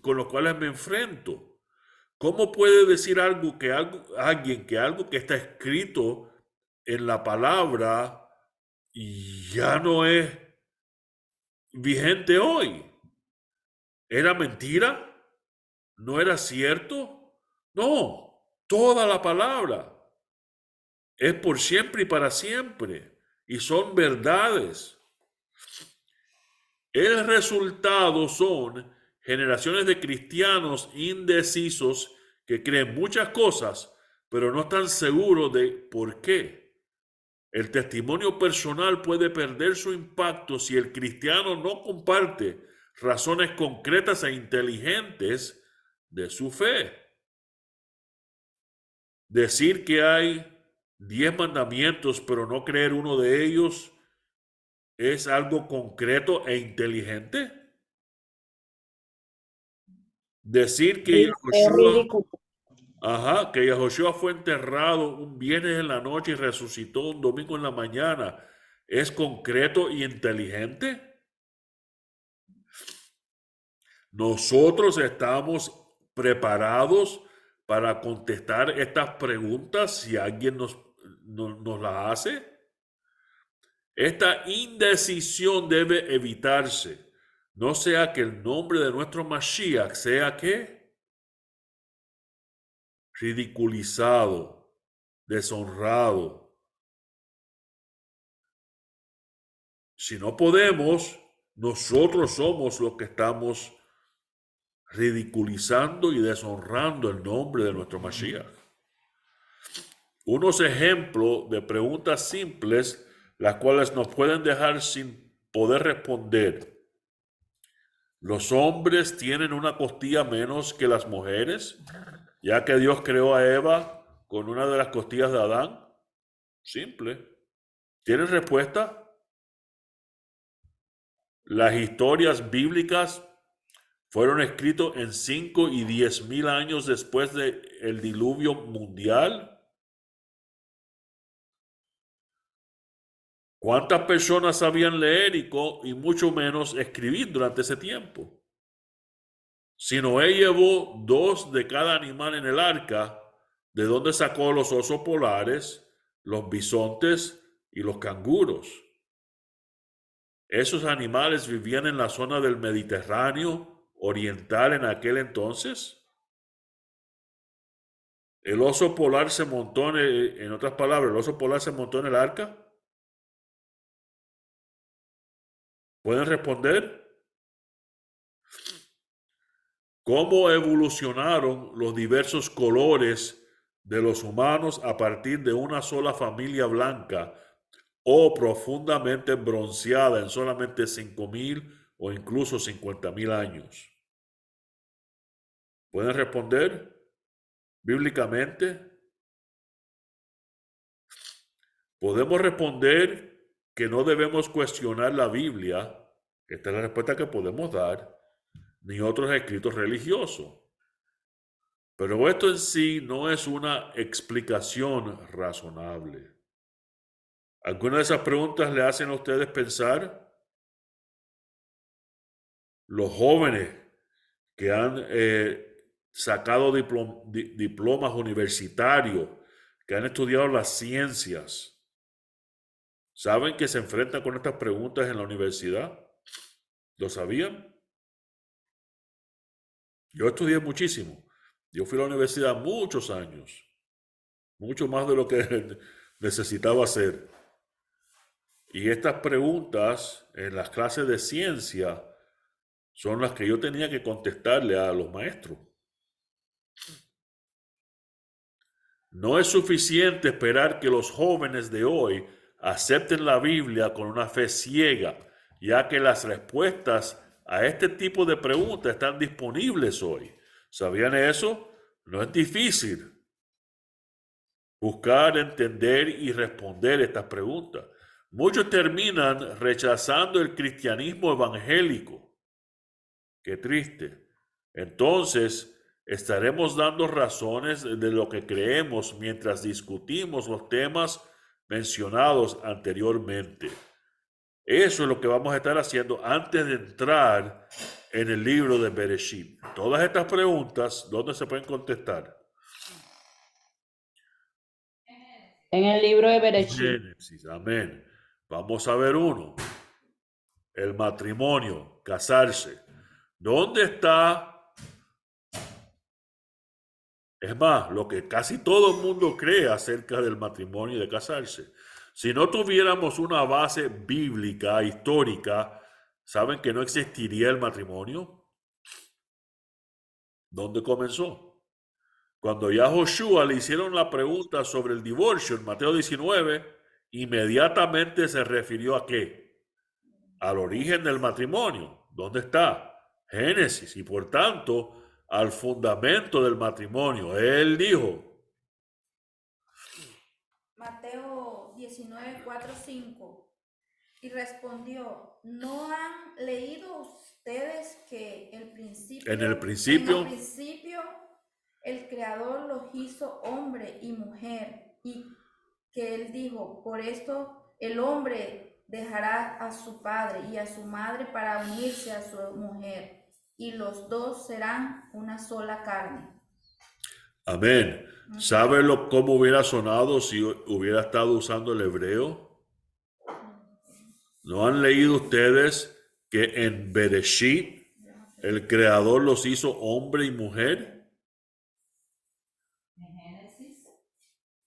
con los cuales me enfrento. ¿Cómo puede decir alguien que algo que está escrito en la palabra ya no es vigente hoy? ¿Era mentira? ¿No era cierto? No, toda la palabra es por siempre y para siempre. y son verdades. El resultado son generaciones de cristianos indecisos que creen muchas cosas, pero no están seguros de por qué. El testimonio personal puede perder su impacto si el cristiano no comparte razones concretas e inteligentes de su fe. Decir que hay 10 mandamientos, pero no creer uno de ellos, ¿es algo concreto e inteligente? Decir que Es ridículo. que Yahushua fue enterrado un viernes en la noche y resucitó un domingo en la mañana, ¿es concreto y inteligente? Nosotros estamos preparados para contestar estas preguntas si alguien nos las hace. Esta indecisión debe evitarse. No sea que el nombre de nuestro Mashiach sea ¿qué? Ridiculizado, deshonrado. Si no podemos, nosotros somos los que estamos ridiculizando y deshonrando el nombre de nuestro Mashiach. Unos ejemplos de preguntas simples, las cuales nos pueden dejar sin poder responder. ¿Los hombres tienen una costilla menos que las mujeres, ya que Dios creó a Eva con una de las costillas de Adán? Simple. ¿Tienen respuesta? Las historias bíblicas fueron escritos en 5 y 10,000 años después del diluvio mundial. ¿Cuántas personas sabían leer y mucho menos escribir durante ese tiempo? Si Noé llevó 2 de cada animal en el arca, ¿de dónde sacó los osos polares, los bisontes y los canguros? ¿Esos animales vivían en la zona del Mediterráneo oriental en aquel entonces? ¿El oso polar se montó en otras palabras, el oso polar se montó en el arca? ¿Pueden responder? ¿Cómo evolucionaron los diversos colores de los humanos a partir de una sola familia blanca o profundamente bronceada en solamente 5,000 o incluso 50,000 años? ¿Pueden responder bíblicamente? Podemos responder que no debemos cuestionar la Biblia, esta es la respuesta que podemos dar, ni otros escritos religiosos. Pero esto en sí no es una explicación razonable. ¿Alguna de esas preguntas le hacen a ustedes pensar? Los jóvenes que han sacado diplomas universitarios, que han estudiado las ciencias, ¿saben que se enfrentan con estas preguntas en la universidad? ¿Lo sabían? Yo estudié muchísimo. Yo fui a la universidad muchos años, mucho más de lo que necesitaba hacer. Y estas preguntas en las clases de ciencia son las que yo tenía que contestarle a los maestros. No es suficiente esperar que los jóvenes de hoy acepten la Biblia con una fe ciega, ya que las respuestas a este tipo de preguntas están disponibles hoy. ¿Sabían eso? No es difícil buscar, entender y responder estas preguntas. Muchos terminan rechazando el cristianismo evangélico. Qué triste. Entonces, estaremos dando razones de lo que creemos mientras discutimos los temas mencionados anteriormente. Eso es lo que vamos a estar haciendo antes de entrar en el libro de Bereshit. Todas estas preguntas, ¿dónde se pueden contestar? En el libro de Bereshit. Génesis, amén. Vamos a ver uno. El matrimonio, casarse. ¿Dónde está? Es más, lo que casi todo el mundo cree acerca del matrimonio y de casarse. Si no tuviéramos una base bíblica, histórica, ¿saben que no existiría el matrimonio? ¿Dónde comenzó? Cuando ya a Joshua le hicieron la pregunta sobre el divorcio en Mateo 19, inmediatamente se refirió ¿a qué? Al origen del matrimonio. ¿Dónde está? Génesis. Y por tanto, al fundamento del matrimonio. Él dijo, Mateo 19, 4, 5. Y respondió, ¿no han leído ustedes que en el principio, en el principio el Creador los hizo hombre y mujer? Y que él dijo, por esto el hombre dejará a su padre y a su madre para unirse a su mujer, y los dos serán una sola carne. amén. ¿Sabe cómo hubiera sonado si hubiera estado usando el hebreo? ¿No han leído ustedes que en Bereshit el Creador los hizo hombre y mujer? En Génesis,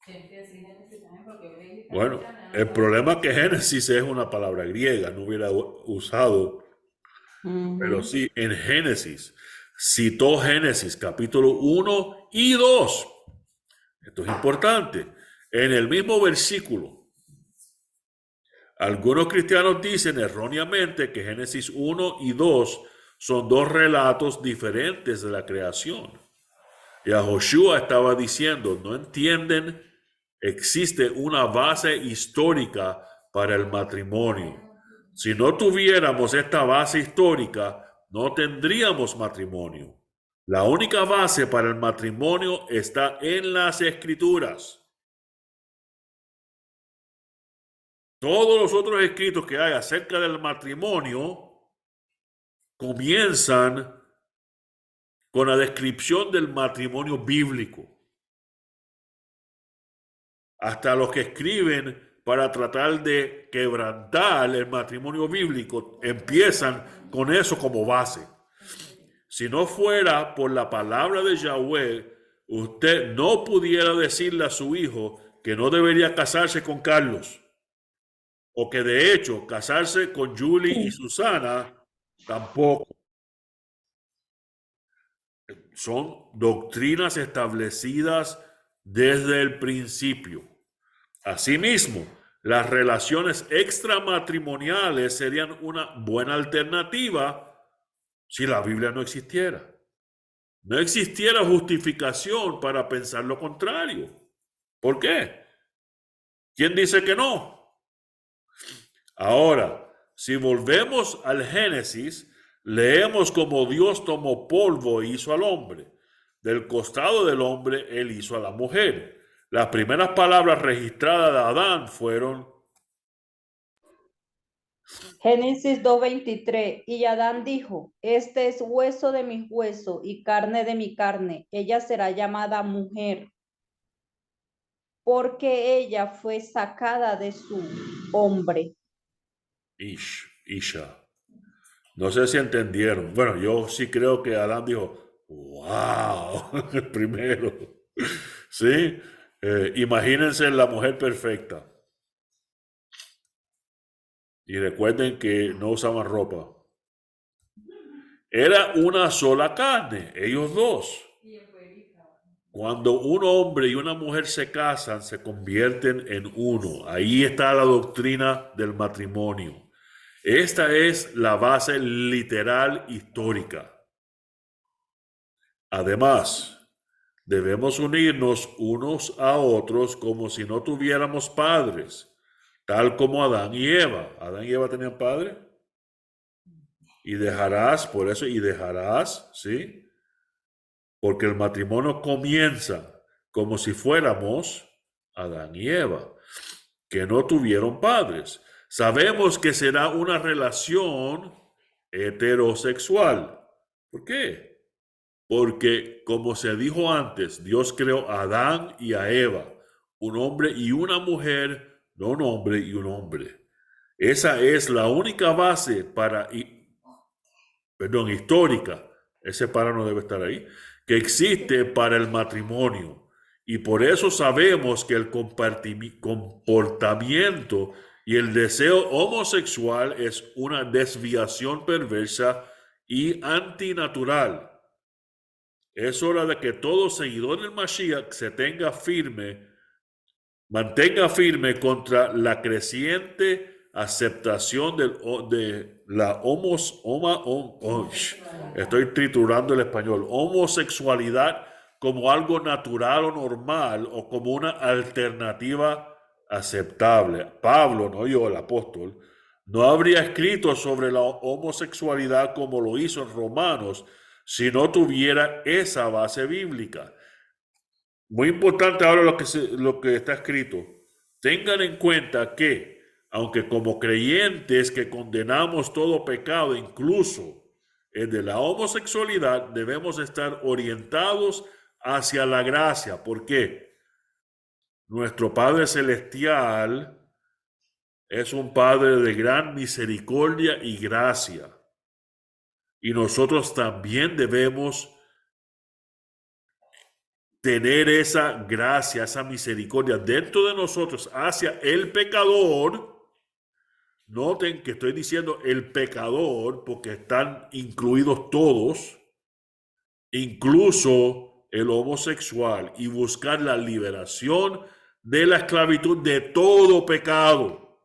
tiene que decir Génesis también porque Bueno, el problema es que Génesis es una palabra griega, no hubiera usado, pero sí, en Génesis, citó Génesis capítulo 1 y 2. Esto es importante. En el mismo versículo, algunos cristianos dicen erróneamente que Génesis 1 y 2 son dos relatos diferentes de la creación. Y a Joshua estaba diciendo, ¿no entienden? Existe una base histórica para el matrimonio. Si no tuviéramos esta base histórica, no tendríamos matrimonio. La única base para el matrimonio está en las Escrituras. Todos los otros escritos que hay acerca del matrimonio comienzan con la descripción del matrimonio bíblico. Hasta los que escriben para tratar de quebrantar el matrimonio bíblico empiezan con eso como base. Si no fuera por la palabra de Yahweh, usted no pudiera decirle a su hijo que no debería casarse con Carlos, o que de hecho casarse con Julie y Susana tampoco. Son doctrinas establecidas desde el principio. Asimismo, las relaciones extramatrimoniales serían una buena alternativa si la Biblia no existiera. No existiera justificación para pensar lo contrario. ¿Por qué? ¿Quién dice que no? Ahora, si volvemos al Génesis, leemos cómo Dios tomó polvo e hizo al hombre. Del costado del hombre, él hizo a la mujer. Las primeras palabras registradas de Adán fueron Génesis 2:23. Y Adán dijo, este es hueso de mi hueso y carne de mi carne. Ella será llamada mujer, porque ella fue sacada de su hombre. Isha. No sé si entendieron. Bueno, yo sí creo que Adán dijo, wow, primero. ¿Sí? Imagínense la mujer perfecta. Y recuerden que no usaban ropa. Era una sola carne, ellos dos. Cuando un hombre y una mujer se casan, se convierten en uno. Ahí está la doctrina del matrimonio. Esta es la base literal histórica. Además, debemos unirnos unos a otros como si no tuviéramos padres, tal como Adán y Eva. ¿Adán y Eva tenían padre? Y dejarás, por eso, y dejarás, ¿sí? Porque el matrimonio comienza como si fuéramos Adán y Eva, que no tuvieron padres. Sabemos que será una relación heterosexual. ¿Por qué? Porque, como se dijo antes, Dios creó a Adán y a Eva, un hombre y una mujer, no un hombre y un hombre. Esa es la única base histórica, ese para no debe estar ahí, que existe para el matrimonio. Y por eso sabemos que el comportamiento y el deseo homosexual es una desviación perversa y antinatural. Es hora de que todo seguidor del Mashiach mantenga firme contra la creciente aceptación de la estoy triturando el español, homosexualidad como algo natural o normal o como una alternativa aceptable. Pablo, no yo, el apóstol, no habría escrito sobre la homosexualidad como lo hizo en Romanos si no tuviera esa base bíblica. Muy importante ahora lo que está escrito. Tengan en cuenta que, aunque como creyentes que condenamos todo pecado, incluso el de la homosexualidad, debemos estar orientados hacia la gracia. ¿Por qué? Nuestro Padre Celestial es un Padre de gran misericordia y gracia. Y nosotros también debemos tener esa gracia, esa misericordia dentro de nosotros hacia el pecador. Noten que estoy diciendo el pecador porque están incluidos todos, incluso el homosexual, y buscar la liberación de la esclavitud de todo pecado.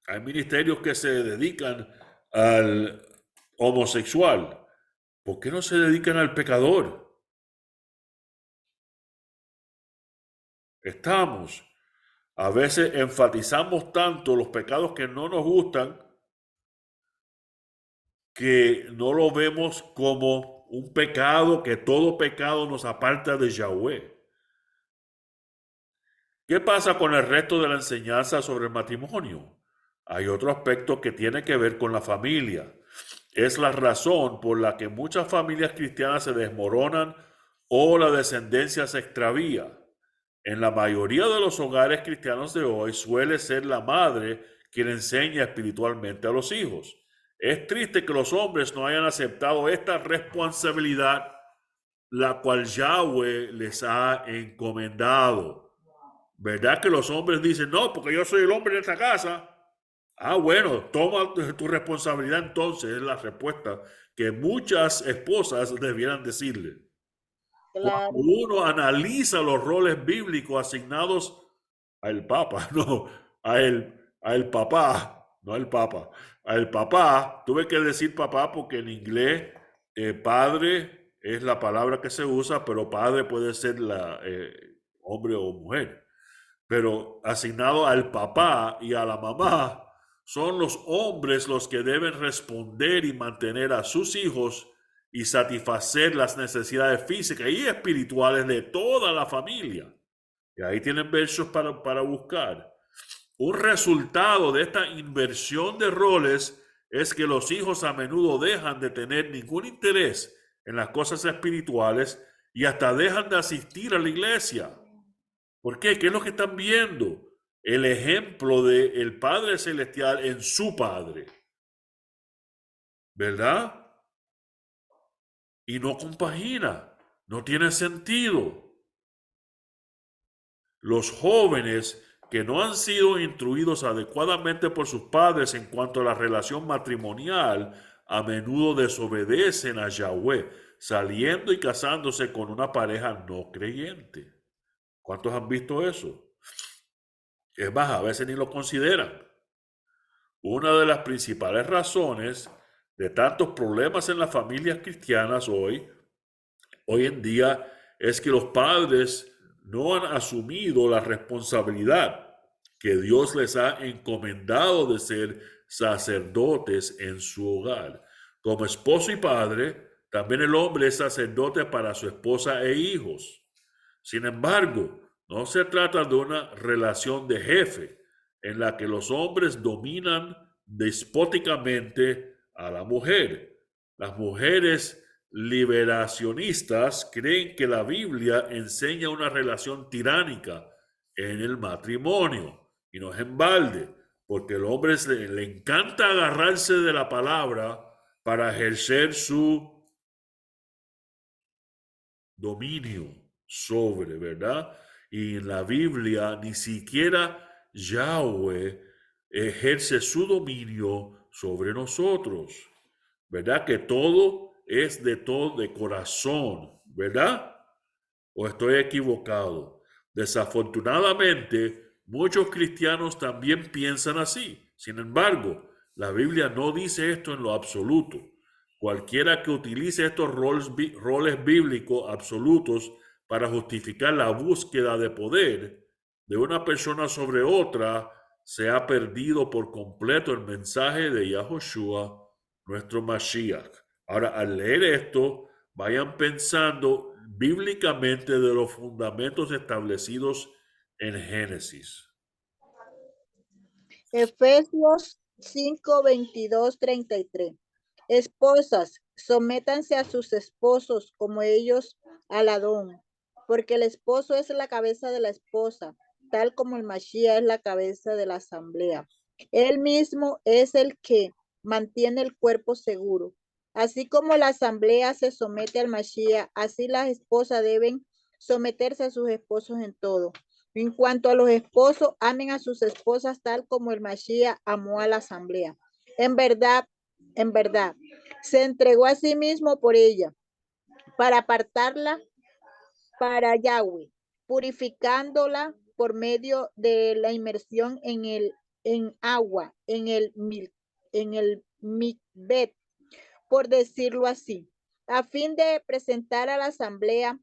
Hay ministerios que se dedican al homosexual. ¿Por qué no se dedican al pecador? A veces enfatizamos tanto los pecados que no nos gustan que no lo vemos como un pecado, que todo pecado nos aparta de Yahweh. ¿Qué pasa con el resto de la enseñanza sobre el matrimonio? Hay otro aspecto que tiene que ver con la familia. Es la razón por la que muchas familias cristianas se desmoronan o la descendencia se extravía. En la mayoría de los hogares cristianos de hoy suele ser la madre quien enseña espiritualmente a los hijos. Es triste que los hombres no hayan aceptado esta responsabilidad, la cual Yahweh les ha encomendado. ¿Verdad que los hombres dicen, no, porque yo soy el hombre de esta casa? Ah, bueno, toma tu responsabilidad entonces, es la respuesta que muchas esposas debieran decirle. Claro. Cuando uno analiza los roles bíblicos asignados al Papa, no, a el papá, no al Papa, al papá, tuve que decir papá porque en inglés padre es la palabra que se usa, pero padre puede ser hombre o mujer. Pero asignado al papá y a la mamá, son los hombres los que deben responder y mantener a sus hijos y satisfacer las necesidades físicas y espirituales de toda la familia. Y ahí tienen versos para buscar. Un resultado de esta inversión de roles es que los hijos a menudo dejan de tener ningún interés en las cosas espirituales y hasta dejan de asistir a la iglesia. ¿Por qué? ¿Qué es lo que están viendo? El ejemplo del Padre Celestial en su Padre. ¿Verdad? Y no compagina, no tiene sentido. Los jóvenes que no han sido instruidos adecuadamente por sus padres en cuanto a la relación matrimonial, a menudo desobedecen a Yahweh, saliendo y casándose con una pareja no creyente. ¿Cuántos han visto eso? Es más, a veces ni lo consideran. Una de las principales razones de tantos problemas en las familias cristianas hoy en día es que los padres no han asumido la responsabilidad que Dios les ha encomendado de ser sacerdotes en su hogar. Como esposo y padre, también el hombre es sacerdote para su esposa e hijos. Sin embargo, no se trata de una relación de jefe en la que los hombres dominan despóticamente a la mujer. Las mujeres liberacionistas creen que la Biblia enseña una relación tiránica en el matrimonio y no es en balde, porque el hombre le encanta agarrarse de la palabra para ejercer su dominio sobre, ¿verdad? Y en la Biblia ni siquiera Yahweh ejerce su dominio sobre nosotros, ¿verdad? Que todo es de todo de corazón, ¿verdad? ¿O estoy equivocado? Desafortunadamente, muchos cristianos también piensan así. Sin embargo, la Biblia no dice esto en lo absoluto. Cualquiera que utilice estos roles bíblicos absolutos para justificar la búsqueda de poder de una persona sobre otra, se ha perdido por completo el mensaje de Yahushua, nuestro Mashiach. Ahora, al leer esto, vayan pensando bíblicamente de los fundamentos establecidos en Génesis. Efesios 5, 22, 33. Esposas, sométanse a sus esposos como ellos al Adón, porque el esposo es la cabeza de la esposa, tal como el Mashiach es la cabeza de la asamblea. Él mismo es el que mantiene el cuerpo seguro. Así como la asamblea se somete al Mashiach, así las esposas deben someterse a sus esposos en todo. En cuanto a los esposos, amen a sus esposas tal como el Mashiach amó a la asamblea. En verdad, se entregó a sí mismo por ella, para apartarla para Yahweh, purificándola por medio de la inmersión en agua, en el mikvet, por decirlo así, a fin de presentar a la asamblea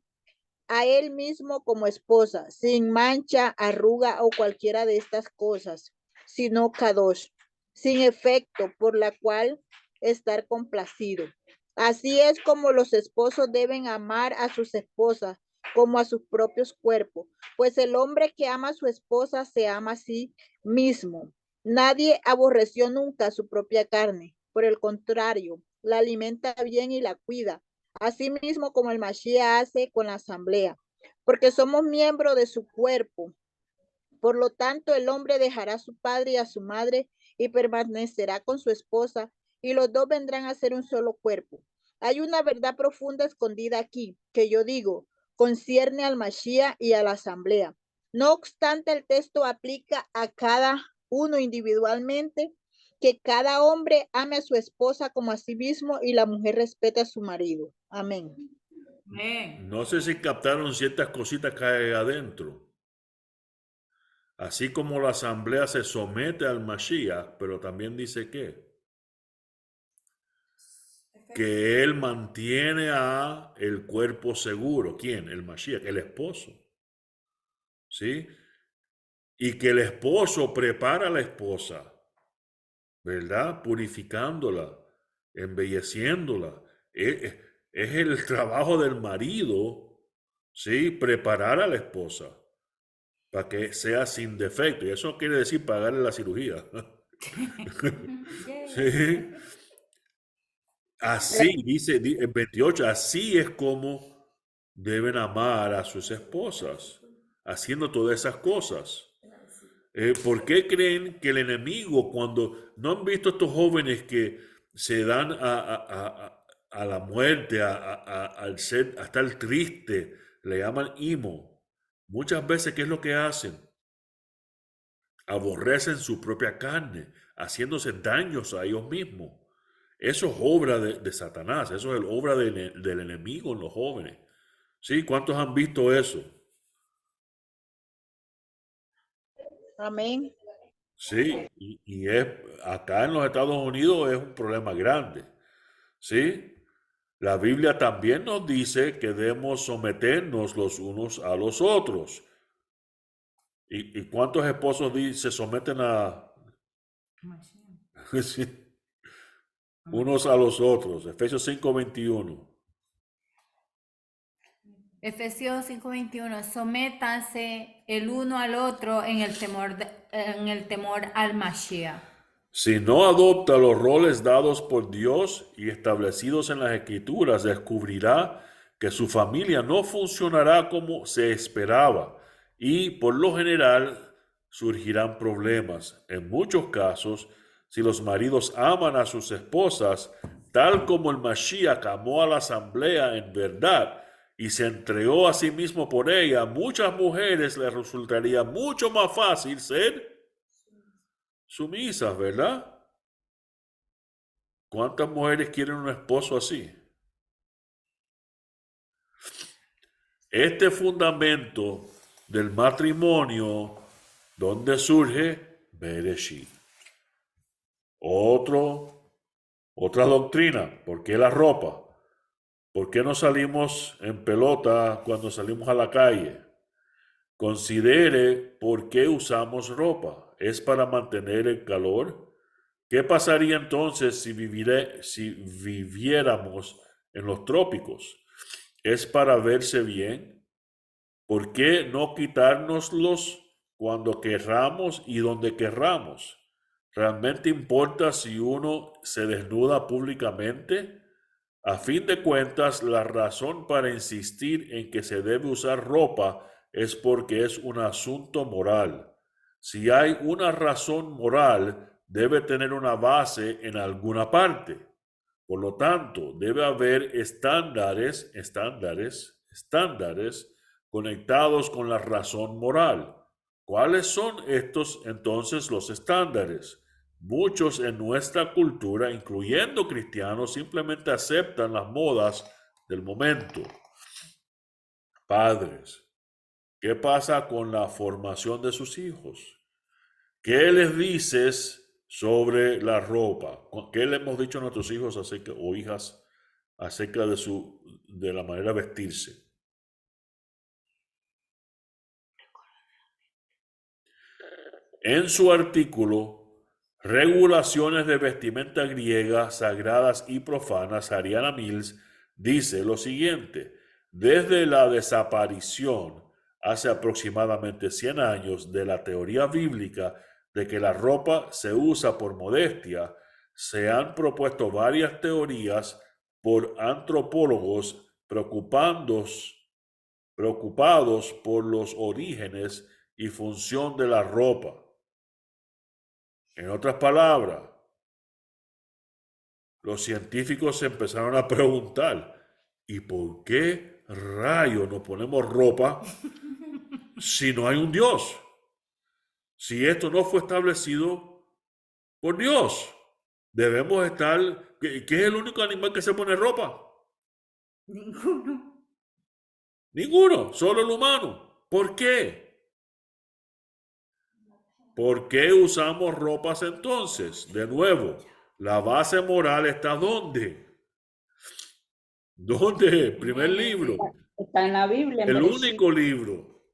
a él mismo como esposa, sin mancha, arruga o cualquiera de estas cosas, sino kadosh, sin efecto, por la cual estar complacido. Así es como los esposos deben amar a sus esposas como a sus propios cuerpos, pues el hombre que ama a su esposa se ama a sí mismo. Nadie aborreció nunca su propia carne, por el contrario, la alimenta bien y la cuida, así mismo como el Mashiach hace con la asamblea, porque somos miembros de su cuerpo. Por lo tanto, el hombre dejará a su padre y a su madre y permanecerá con su esposa, y los dos vendrán a ser un solo cuerpo. Hay una verdad profunda escondida aquí, que yo digo, concierne al Mashiach y a la asamblea. No obstante, el texto aplica a cada uno individualmente, que cada hombre ame a su esposa como a sí mismo y la mujer respete a su marido. Amén. Amén. No sé si captaron ciertas cositas que hay adentro. Así como la asamblea se somete al Mashiach, pero también dice que él mantiene a el cuerpo seguro. ¿Quién? El Mashiach, el esposo. ¿Sí? Y que el esposo prepara a la esposa, ¿verdad? Purificándola, embelleciéndola. Es el trabajo del marido, ¿sí? Preparar a la esposa para que sea sin defecto. Y eso quiere decir pagarle la cirugía. ¿Sí? Así, dice el 28, así es como deben amar a sus esposas, haciendo todas esas cosas. ¿Por qué creen que el enemigo, cuando no han visto estos jóvenes que se dan a la muerte, al ser, a estar triste, le llaman imo? Muchas veces, ¿qué es lo que hacen? Aborrecen su propia carne, haciéndose daños a ellos mismos. Eso es obra de Satanás, eso es obra del enemigo en los jóvenes. ¿Sí? ¿Cuántos han visto eso? Amén. Sí, y es, acá en los Estados Unidos es un problema grande. ¿Sí? La Biblia también nos dice que debemos someternos los unos a los otros. ¿Y cuántos esposos se someten sí, unos a los otros? Efesios 5:21. Efesios 5:21, sométanse el uno al otro en el temor al Mashiach. Si no adopta los roles dados por Dios y establecidos en las Escrituras, descubrirá que su familia no funcionará como se esperaba y por lo general surgirán problemas. En muchos casos, si los maridos aman a sus esposas, tal como el Mashiach amó a la asamblea en verdad, y se entregó a sí mismo por ella, muchas mujeres les resultaría mucho más fácil ser sumisas, ¿verdad? ¿Cuántas mujeres quieren un esposo así? Este fundamento del matrimonio, ¿dónde surge? Bereshit. Otra doctrina. ¿Por qué la ropa? ¿Por qué no salimos en pelota cuando salimos a la calle? Considere por qué usamos ropa. ¿Es para mantener el calor? ¿Qué pasaría entonces si viviéramos en los trópicos? ¿Es para verse bien? ¿Por qué no quitárnoslos cuando querramos y donde querramos? ¿Realmente importa si uno se desnuda públicamente? A fin de cuentas, la razón para insistir en que se debe usar ropa es porque es un asunto moral. Si hay una razón moral, debe tener una base en alguna parte. Por lo tanto, debe haber estándares conectados con la razón moral. ¿Cuáles son estos entonces los estándares? Muchos en nuestra cultura, incluyendo cristianos, simplemente aceptan las modas del momento. Padres, ¿qué pasa con la formación de sus hijos? ¿Qué les dices sobre la ropa? ¿Qué le hemos dicho a nuestros hijos o hijas acerca de la manera de vestirse? En su artículo, Regulaciones de vestimenta griega, sagradas y profanas, Ariana Mills dice lo siguiente: desde la desaparición hace aproximadamente 100 años de la teoría bíblica de que la ropa se usa por modestia, se han propuesto varias teorías por antropólogos preocupados por los orígenes y función de la ropa. En otras palabras, los científicos se empezaron a preguntar, ¿y por qué rayos nos ponemos ropa si no hay un Dios? Si esto no fue establecido por Dios, debemos estar... ¿Qué es el único animal que se pone ropa? Ninguno. Ninguno, solo el humano. ¿Por qué? ¿Por qué usamos ropas entonces? De nuevo, la base moral está ¿dónde? ¿Dónde? Primer libro. Está en la Biblia, en El Bereshit. único libro.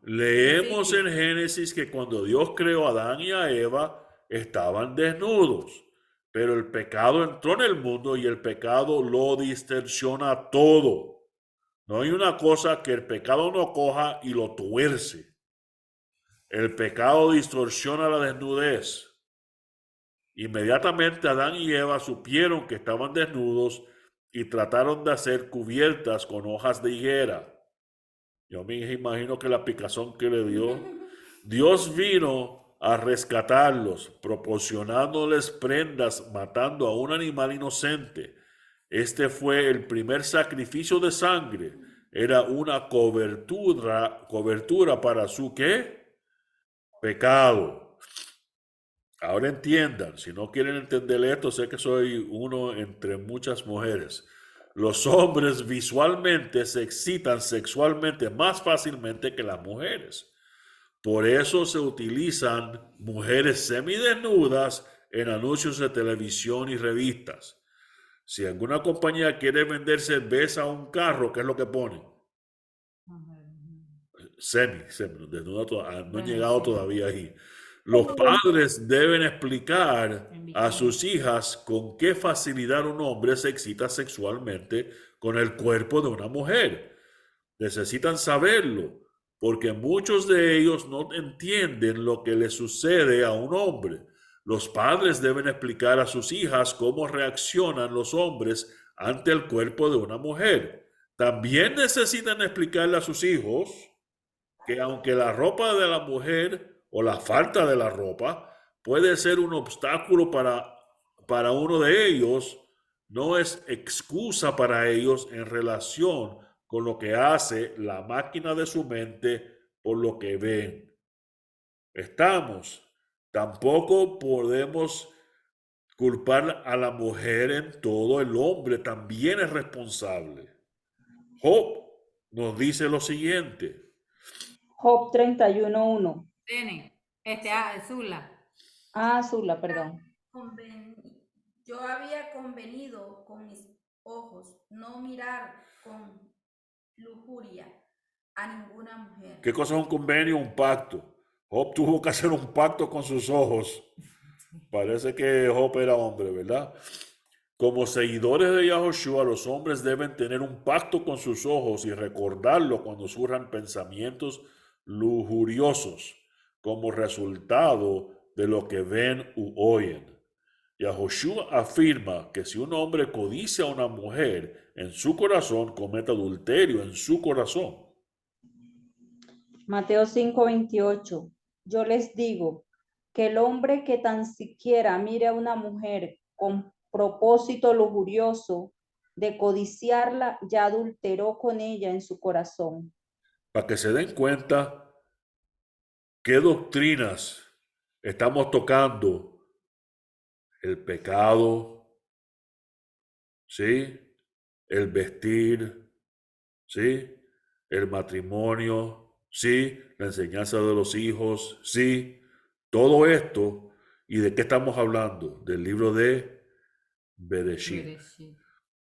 Leemos en Génesis que cuando Dios creó a Adán y a Eva, estaban desnudos. Pero el pecado entró en el mundo y el pecado lo distorsiona todo. No hay una cosa que el pecado no coja y lo tuerce. El pecado distorsiona la desnudez. Inmediatamente Adán y Eva supieron que estaban desnudos y trataron de hacer cubiertas con hojas de higuera. Yo me imagino que la picazón que le dio. Dios vino a rescatarlos, proporcionándoles prendas, matando a un animal inocente. Este fue el primer sacrificio de sangre. Era una cobertura para su ¿qué? Pecado. Ahora entiendan, si no quieren entender esto, sé que soy uno entre muchas mujeres. Los hombres visualmente se excitan sexualmente más fácilmente que las mujeres. Por eso se utilizan mujeres semidesnudas en anuncios de televisión y revistas. Si alguna compañía quiere vender cerveza a un carro, ¿qué es lo que ponen? Semi, desnuda, no he llegado todavía ahí. Los padres deben explicar a sus hijas con qué facilidad un hombre se excita sexualmente con el cuerpo de una mujer. Necesitan saberlo, porque muchos de ellos no entienden lo que le sucede a un hombre. Los padres deben explicar a sus hijas cómo reaccionan los hombres ante el cuerpo de una mujer. También necesitan explicarle a sus hijos que aunque la ropa de la mujer o la falta de la ropa puede ser un obstáculo para uno de ellos, no es excusa para ellos en relación con lo que hace la máquina de su mente por lo que ven. Tampoco podemos culpar a la mujer en todo, el hombre también es responsable. Job nos dice lo siguiente. Job 31:1. Tiene, Zula. Zula, perdón. Yo había convenido con mis ojos no mirar con lujuria a ninguna mujer. ¿Qué cosa es un convenio? Un pacto. Job tuvo que hacer un pacto con sus ojos. Parece que Job era hombre, ¿verdad? Como seguidores de Yahushua, los hombres deben tener un pacto con sus ojos y recordarlo cuando surjan pensamientos lujuriosos como resultado de lo que ven u oyen. Yahushua afirma que si un hombre codicia a una mujer en su corazón, comete adulterio en su corazón. Mateo 5:28. Yo les digo que el hombre que tan siquiera mire a una mujer con propósito lujurioso de codiciarla, ya adulteró con ella en su corazón. Para que se den cuenta qué doctrinas estamos tocando. El pecado, ¿sí? El vestir, ¿sí? El matrimonio, ¿sí? La enseñanza de los hijos, ¿sí? Todo esto. ¿Y de qué estamos hablando? Del libro de Bereshit.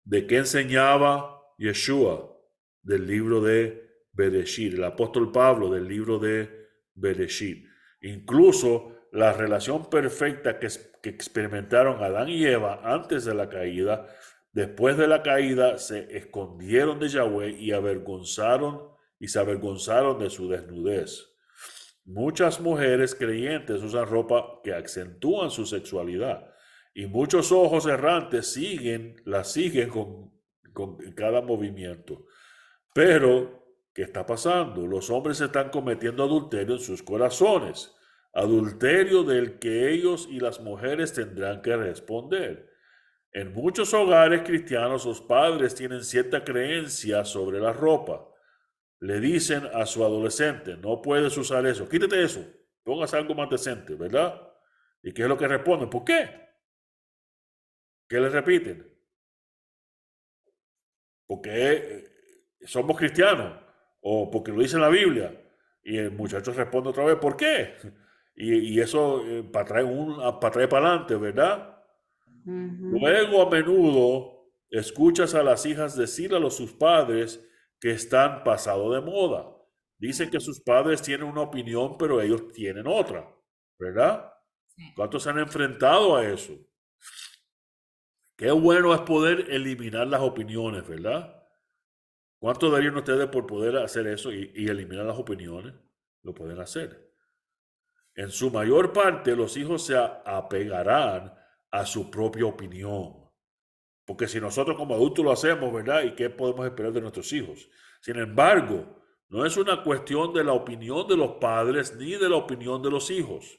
¿De qué enseñaba Yeshua? Del libro de Bereshit. El apóstol Pablo del libro de Bereshit. Incluso la relación perfecta que experimentaron Adán y Eva antes de la caída, después de la caída se escondieron de Yahweh y se avergonzaron de su desnudez. Muchas mujeres creyentes usan ropa que acentúan su sexualidad y muchos ojos errantes la siguen con cada movimiento. Pero, ¿qué está pasando? Los hombres están cometiendo adulterio en sus corazones, adulterio del que ellos y las mujeres tendrán que responder. En muchos hogares cristianos los padres tienen cierta creencia sobre la ropa. Le dicen a su adolescente, no puedes usar eso, quítate eso, póngase algo más decente, ¿verdad? ¿Y qué es lo que responden? ¿Por qué? ¿Qué les repiten? Porque somos cristianos o porque lo dice la Biblia. Y el muchacho responde otra vez, ¿por qué? Y eso para traer para adelante, ¿verdad? Luego a menudo escuchas a las hijas decirle a sus padres que están pasado de moda. Dicen que sus padres tienen una opinión, pero ellos tienen otra, ¿verdad? ¿Cuántos se han enfrentado a eso? Qué bueno es poder eliminar las opiniones, ¿verdad? ¿Cuánto darían ustedes por poder hacer eso y eliminar las opiniones? Lo pueden hacer. En su mayor parte, los hijos se apegarán a su propia opinión. Porque si nosotros como adultos lo hacemos, ¿verdad? ¿Y qué podemos esperar de nuestros hijos? Sin embargo, no es una cuestión de la opinión de los padres ni de la opinión de los hijos.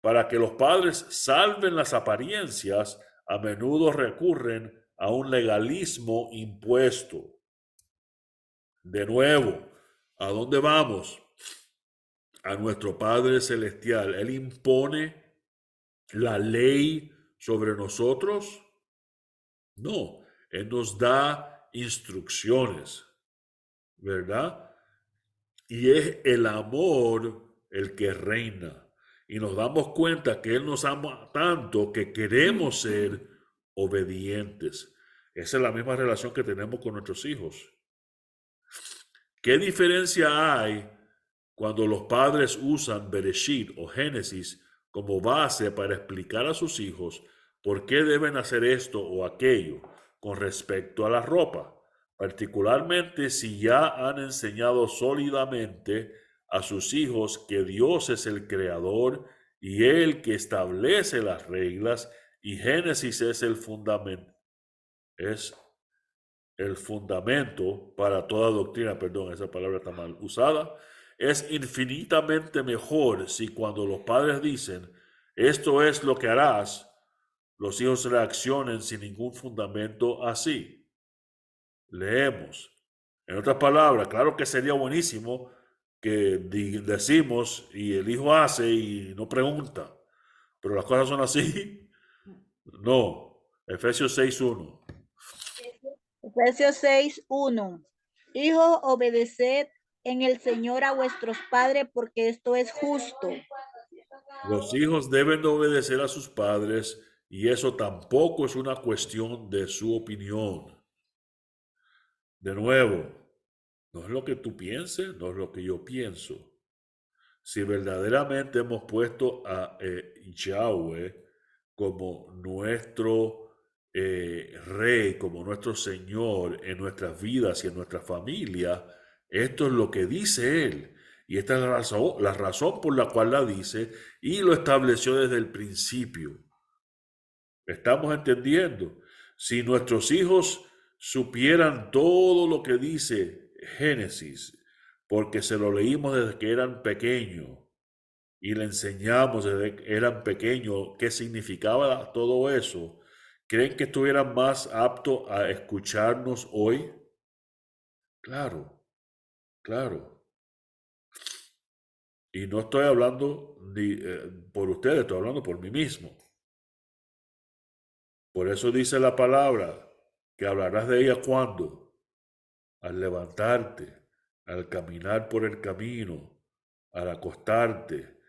Para que los padres salven las apariencias, a menudo recurren a un legalismo impuesto. De nuevo, ¿a dónde vamos? A nuestro Padre Celestial. ¿Él impone la ley sobre nosotros? No, Él nos da instrucciones, ¿verdad? Y es el amor el que reina. Y nos damos cuenta que Él nos ama tanto que queremos ser obedientes. Esa es la misma relación que tenemos con nuestros hijos. ¿Qué diferencia hay cuando los padres usan Bereshit o Génesis como base para explicar a sus hijos por qué deben hacer esto o aquello con respecto a la ropa? Particularmente si ya han enseñado sólidamente a sus hijos que Dios es el creador y Él que establece las reglas y Génesis es el fundamento. Es el fundamento para toda doctrina, perdón, esa palabra está mal usada, es infinitamente mejor si cuando los padres dicen, esto es lo que harás, los hijos reaccionen sin ningún fundamento así. Leemos. En otras palabras, claro que sería buenísimo que decimos y el hijo hace y no pregunta, pero las cosas son así. No. Efesios 6:1. Efesios 6:1. Hijos, obedeced en el Señor a vuestros padres, porque esto es justo. Los hijos deben de obedecer a sus padres y eso tampoco es una cuestión de su opinión. De nuevo, no es lo que tú pienses, no es lo que yo pienso. Si verdaderamente hemos puesto a Yahweh como nuestro Rey, como nuestro Señor en nuestras vidas y en nuestra familia, esto es lo que dice Él. Y esta es la razón por la cual la dice y lo estableció desde el principio. ¿Estamos entendiendo? Si nuestros hijos supieran todo lo que dice Génesis, porque se lo leímos desde que eran pequeños y le enseñamos desde que eran pequeños qué significaba todo eso, ¿creen que estuvieran más aptos a escucharnos hoy? Claro, claro. Y no estoy hablando ni por ustedes, estoy hablando por mí mismo. Por eso dice la palabra que hablarás de ella cuando, al levantarte, al caminar por el camino, al acostarte,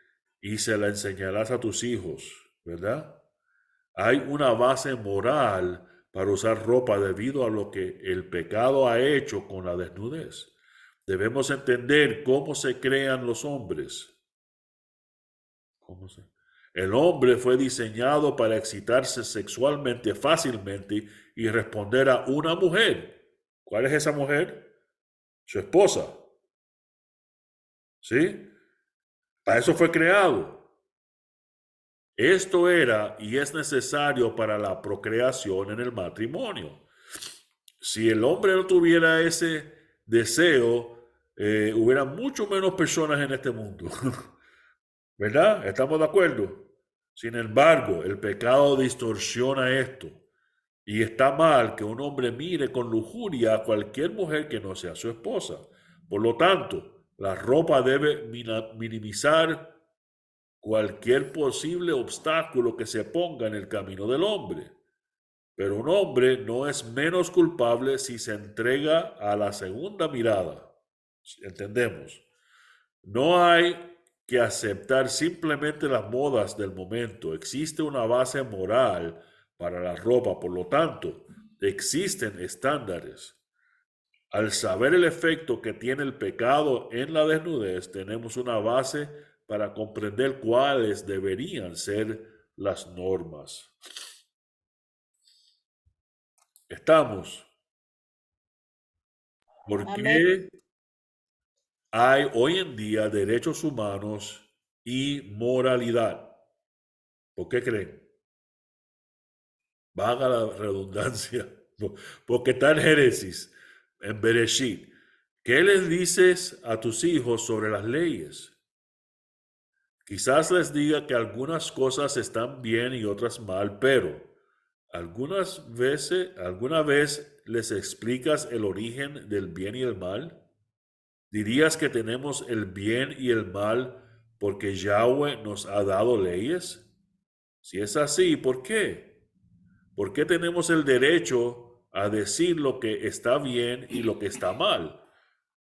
y se la enseñarás a tus hijos, ¿verdad? Hay una base moral para usar ropa debido a lo que el pecado ha hecho con la desnudez. Debemos entender cómo se crean los hombres. El hombre fue diseñado para excitarse sexualmente fácilmente y responder a una mujer. ¿Cuál es esa mujer? Su esposa. ¿Sí? Para eso fue creado. Esto era y es necesario para la procreación en el matrimonio. Si el hombre no tuviera ese deseo, hubiera mucho menos personas en este mundo. ¿Verdad? ¿Estamos de acuerdo? Sin embargo, el pecado distorsiona esto. Y está mal que un hombre mire con lujuria a cualquier mujer que no sea su esposa. Por lo tanto, la ropa debe minimizar cualquier posible obstáculo que se ponga en el camino del hombre. Pero un hombre no es menos culpable si se entrega a la segunda mirada. ¿Entendemos? No hay que aceptar simplemente las modas del momento. Existe una base moral para la ropa, por lo tanto, existen estándares. Al saber el efecto que tiene el pecado en la desnudez, tenemos una base para comprender cuáles deberían ser las normas. ¿Estamos? ¿Por qué hay hoy en día derechos humanos y moralidad? ¿Por qué creen? Vaga la redundancia. Porque está en Génesis, en Bereshit. ¿Qué les dices a tus hijos sobre las leyes? Quizás les diga que algunas cosas están bien y otras mal, pero ¿alguna vez les explicas el origen del bien y el mal? ¿Dirías que tenemos el bien y el mal porque Yahweh nos ha dado leyes? Si es así, ¿por qué? ¿Por qué tenemos el derecho a decir lo que está bien y lo que está mal?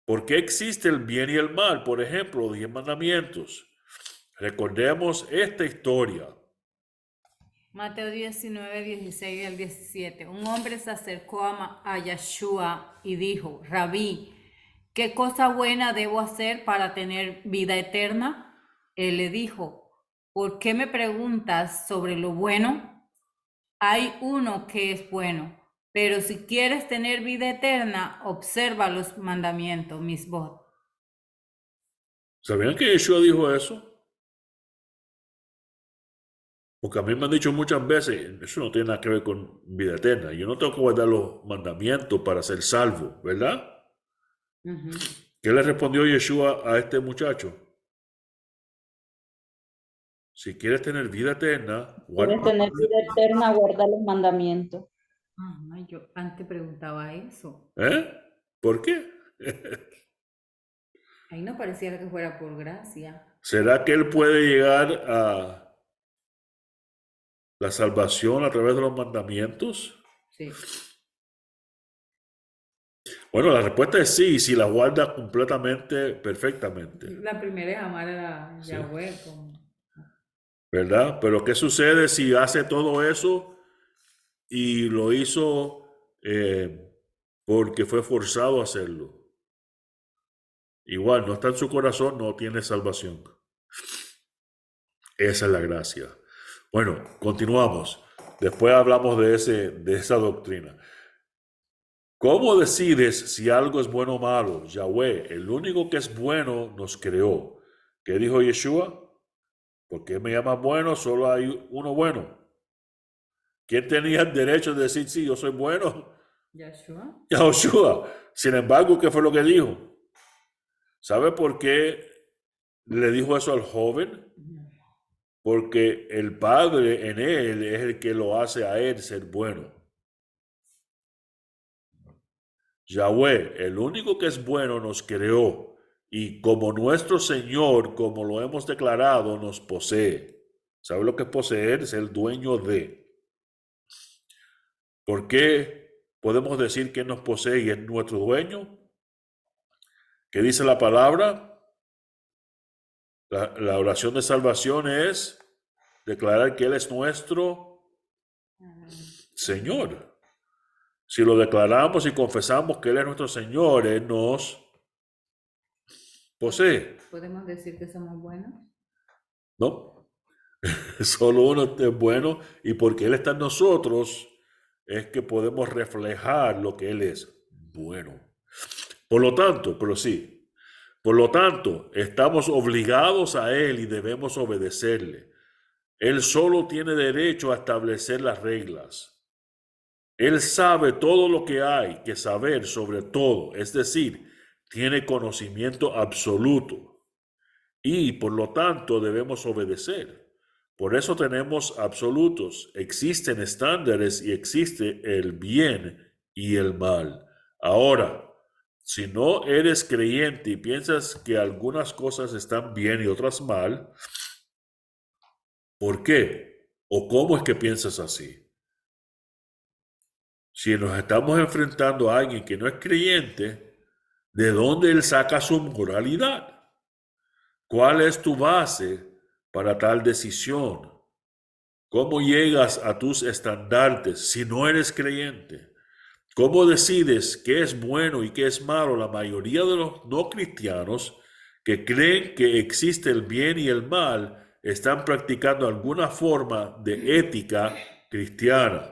¿Por qué existe el bien y el mal? Por ejemplo, 10 mandamientos. Recordemos esta historia. Mateo 19, 16 al 17. Un hombre se acercó a Yeshua y dijo: Rabí, ¿qué cosa buena debo hacer para tener vida eterna? Él le dijo: ¿por qué me preguntas sobre lo bueno? Hay uno que es bueno, pero si quieres tener vida eterna, observa los mandamientos, misbot. ¿Sabían que Yeshua dijo eso? Porque a mí me han dicho muchas veces, eso no tiene nada que ver con vida eterna. Yo no tengo que guardar los mandamientos para ser salvo, ¿verdad? ¿Qué le respondió Yeshua a este muchacho? Si quieres tener vida eterna, Quieres tener vida eterna, guarda los mandamientos. Yo antes preguntaba eso. ¿Eh? ¿Por qué? Ahí no pareciera que fuera por gracia. ¿Será que él puede llegar a la salvación a través de los mandamientos? Sí. Bueno, la respuesta es sí, si la guarda completamente, perfectamente, La primera es amar a Sí. Yahweh. Como... ¿verdad? Pero ¿qué sucede si hace todo eso y lo hizo porque fue forzado a hacerlo? Igual, no está en su corazón, no tiene salvación. Esa es la gracia. Bueno, continuamos. Después hablamos de esa doctrina. ¿Cómo decides si algo es bueno o malo? Yahweh, el único que es bueno, nos creó. ¿Qué dijo Yeshua? ¿Por qué me llamas bueno? Solo hay uno bueno. ¿Quién tenía el derecho de decir, sí, yo soy bueno? Yahshua. Yahushua. Sin embargo, ¿qué fue lo que dijo? ¿Sabe por qué le dijo eso al joven? Porque el Padre en él es el que lo hace a él ser bueno. Yahweh, el único que es bueno, nos creó y como nuestro Señor, como lo hemos declarado, nos posee. ¿Sabe lo que es poseer? Es el dueño de. ¿Por qué podemos decir que nos posee y es nuestro dueño? ¿Qué dice la palabra? La oración de salvación es declarar que Él es nuestro Señor. Si lo declaramos y confesamos que Él es nuestro Señor, Él nos posee. ¿Podemos decir que somos buenos? ¿No? Solo uno es bueno y porque Él está en nosotros es que podemos reflejar lo que Él es bueno. Por lo tanto, estamos obligados a Él y debemos obedecerle. Él solo tiene derecho a establecer las reglas. Él sabe todo lo que hay que saber sobre todo, es decir, tiene conocimiento absoluto y por lo tanto debemos obedecer. Por eso tenemos absolutos, existen estándares y existe el bien y el mal. Ahora, si no eres creyente y piensas que algunas cosas están bien y otras mal, ¿por qué? ¿O cómo es que piensas así? Si nos estamos enfrentando a alguien que no es creyente, ¿de dónde él saca su moralidad? ¿Cuál es tu base para tal decisión? ¿Cómo llegas a tus estandartes si no eres creyente? ¿Cómo decides qué es bueno y qué es malo? La mayoría de los no cristianos que creen que existe el bien y el mal están practicando alguna forma de ética cristiana.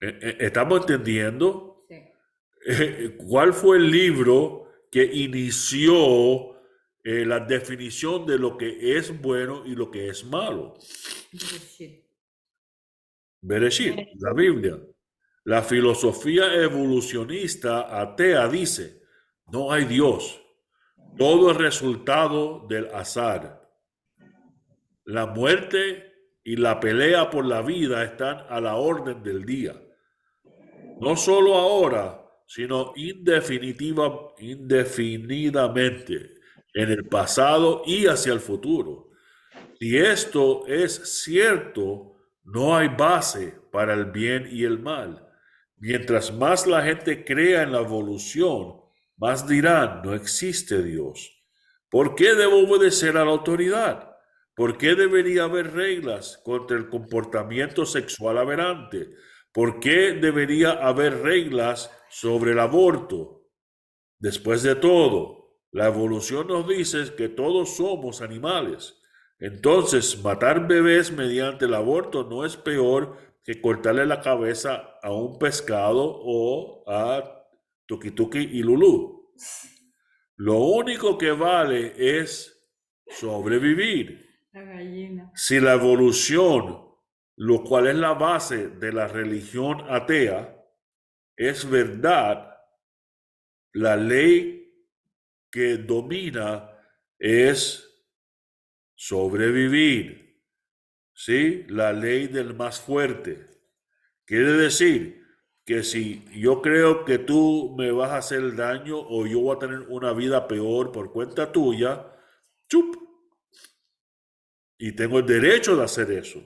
¿Estamos entendiendo? Sí. ¿Cuál fue el libro que inició la definición de lo que es bueno y lo que es malo? Bereshit, la Biblia. La filosofía evolucionista atea dice, no hay Dios, todo es resultado del azar. La muerte y la pelea por la vida están a la orden del día. No solo ahora, sino indefinidamente en el pasado y hacia el futuro. Si esto es cierto, no hay base para el bien y el mal. Mientras más la gente crea en la evolución, más dirán, no existe Dios. ¿Por qué debo obedecer a la autoridad? ¿Por qué debería haber reglas contra el comportamiento sexual aberrante? ¿Por qué debería haber reglas sobre el aborto? Después de todo, la evolución nos dice que todos somos animales. Entonces, matar bebés mediante el aborto no es peor que cortarle la cabeza a un pescado o a Tuki Tuki y Lulú. Lo único que vale es sobrevivir. La gallina. Si la evolución, lo cual es la base de la religión atea, es verdad, la ley que domina es sobrevivir. ¿Sí? La ley del más fuerte. Quiere decir que si yo creo que tú me vas a hacer daño o yo voy a tener una vida peor por cuenta tuya, ¡chup! Y tengo el derecho de hacer eso.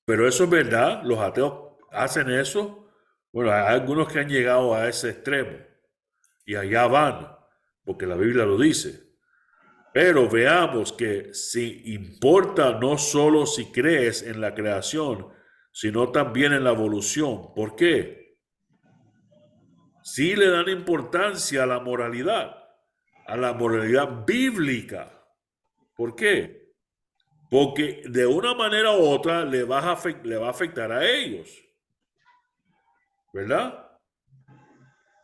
Pero eso es verdad, los ateos hacen eso. Bueno, hay algunos que han llegado a ese extremo y allá van, porque la Biblia lo dice. Pero veamos que si importa no solo si crees en la creación, sino también en la evolución. ¿Por qué? Sí le dan importancia a la moralidad bíblica. ¿Por qué? Porque de una manera u otra le va a afectar a ellos. ¿Verdad?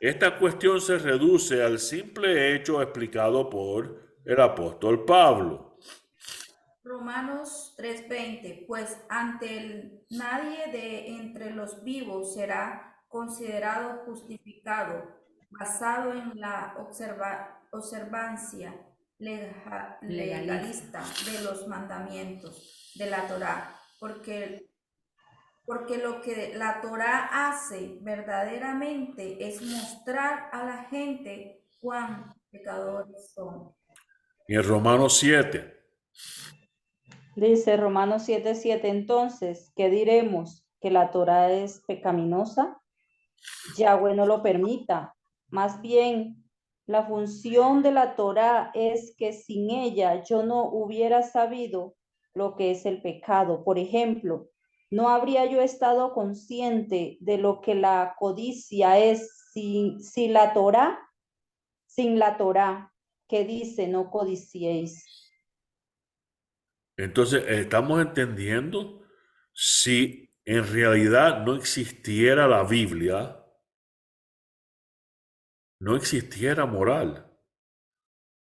Esta cuestión se reduce al simple hecho explicado por el apóstol Pablo. Romanos 3:20, pues nadie de entre los vivos será considerado justificado basado en la observancia legalista de los mandamientos de la Torá, porque lo que la Torá hace verdaderamente es mostrar a la gente cuán pecadores son. Y en Romanos 7. Dice Romanos 7:7, entonces, ¿qué diremos? ¿Que la Torá es pecaminosa? Yahweh no lo permita. Más bien, la función de la Torá es que sin ella yo no hubiera sabido lo que es el pecado. Por ejemplo, no habría yo estado consciente de lo que la codicia es sin la Torá, que dice no codiciéis. Entonces, estamos entendiendo, si en realidad no existiera la Biblia, no existiera moral.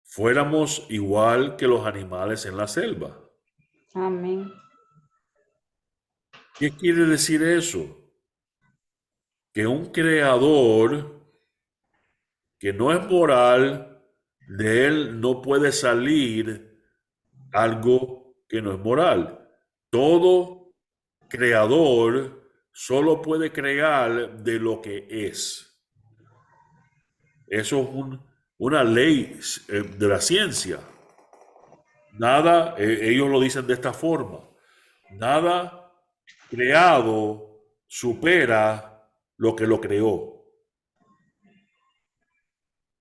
Fuéramos igual que los animales en la selva. Amén. ¿Qué quiere decir eso? Que un creador que no es moral, de él no puede salir algo que no es moral. Todo creador solo puede crear de lo que es. Eso es una ley de la ciencia. Nada, ellos lo dicen de esta forma, nada creado supera lo que lo creó.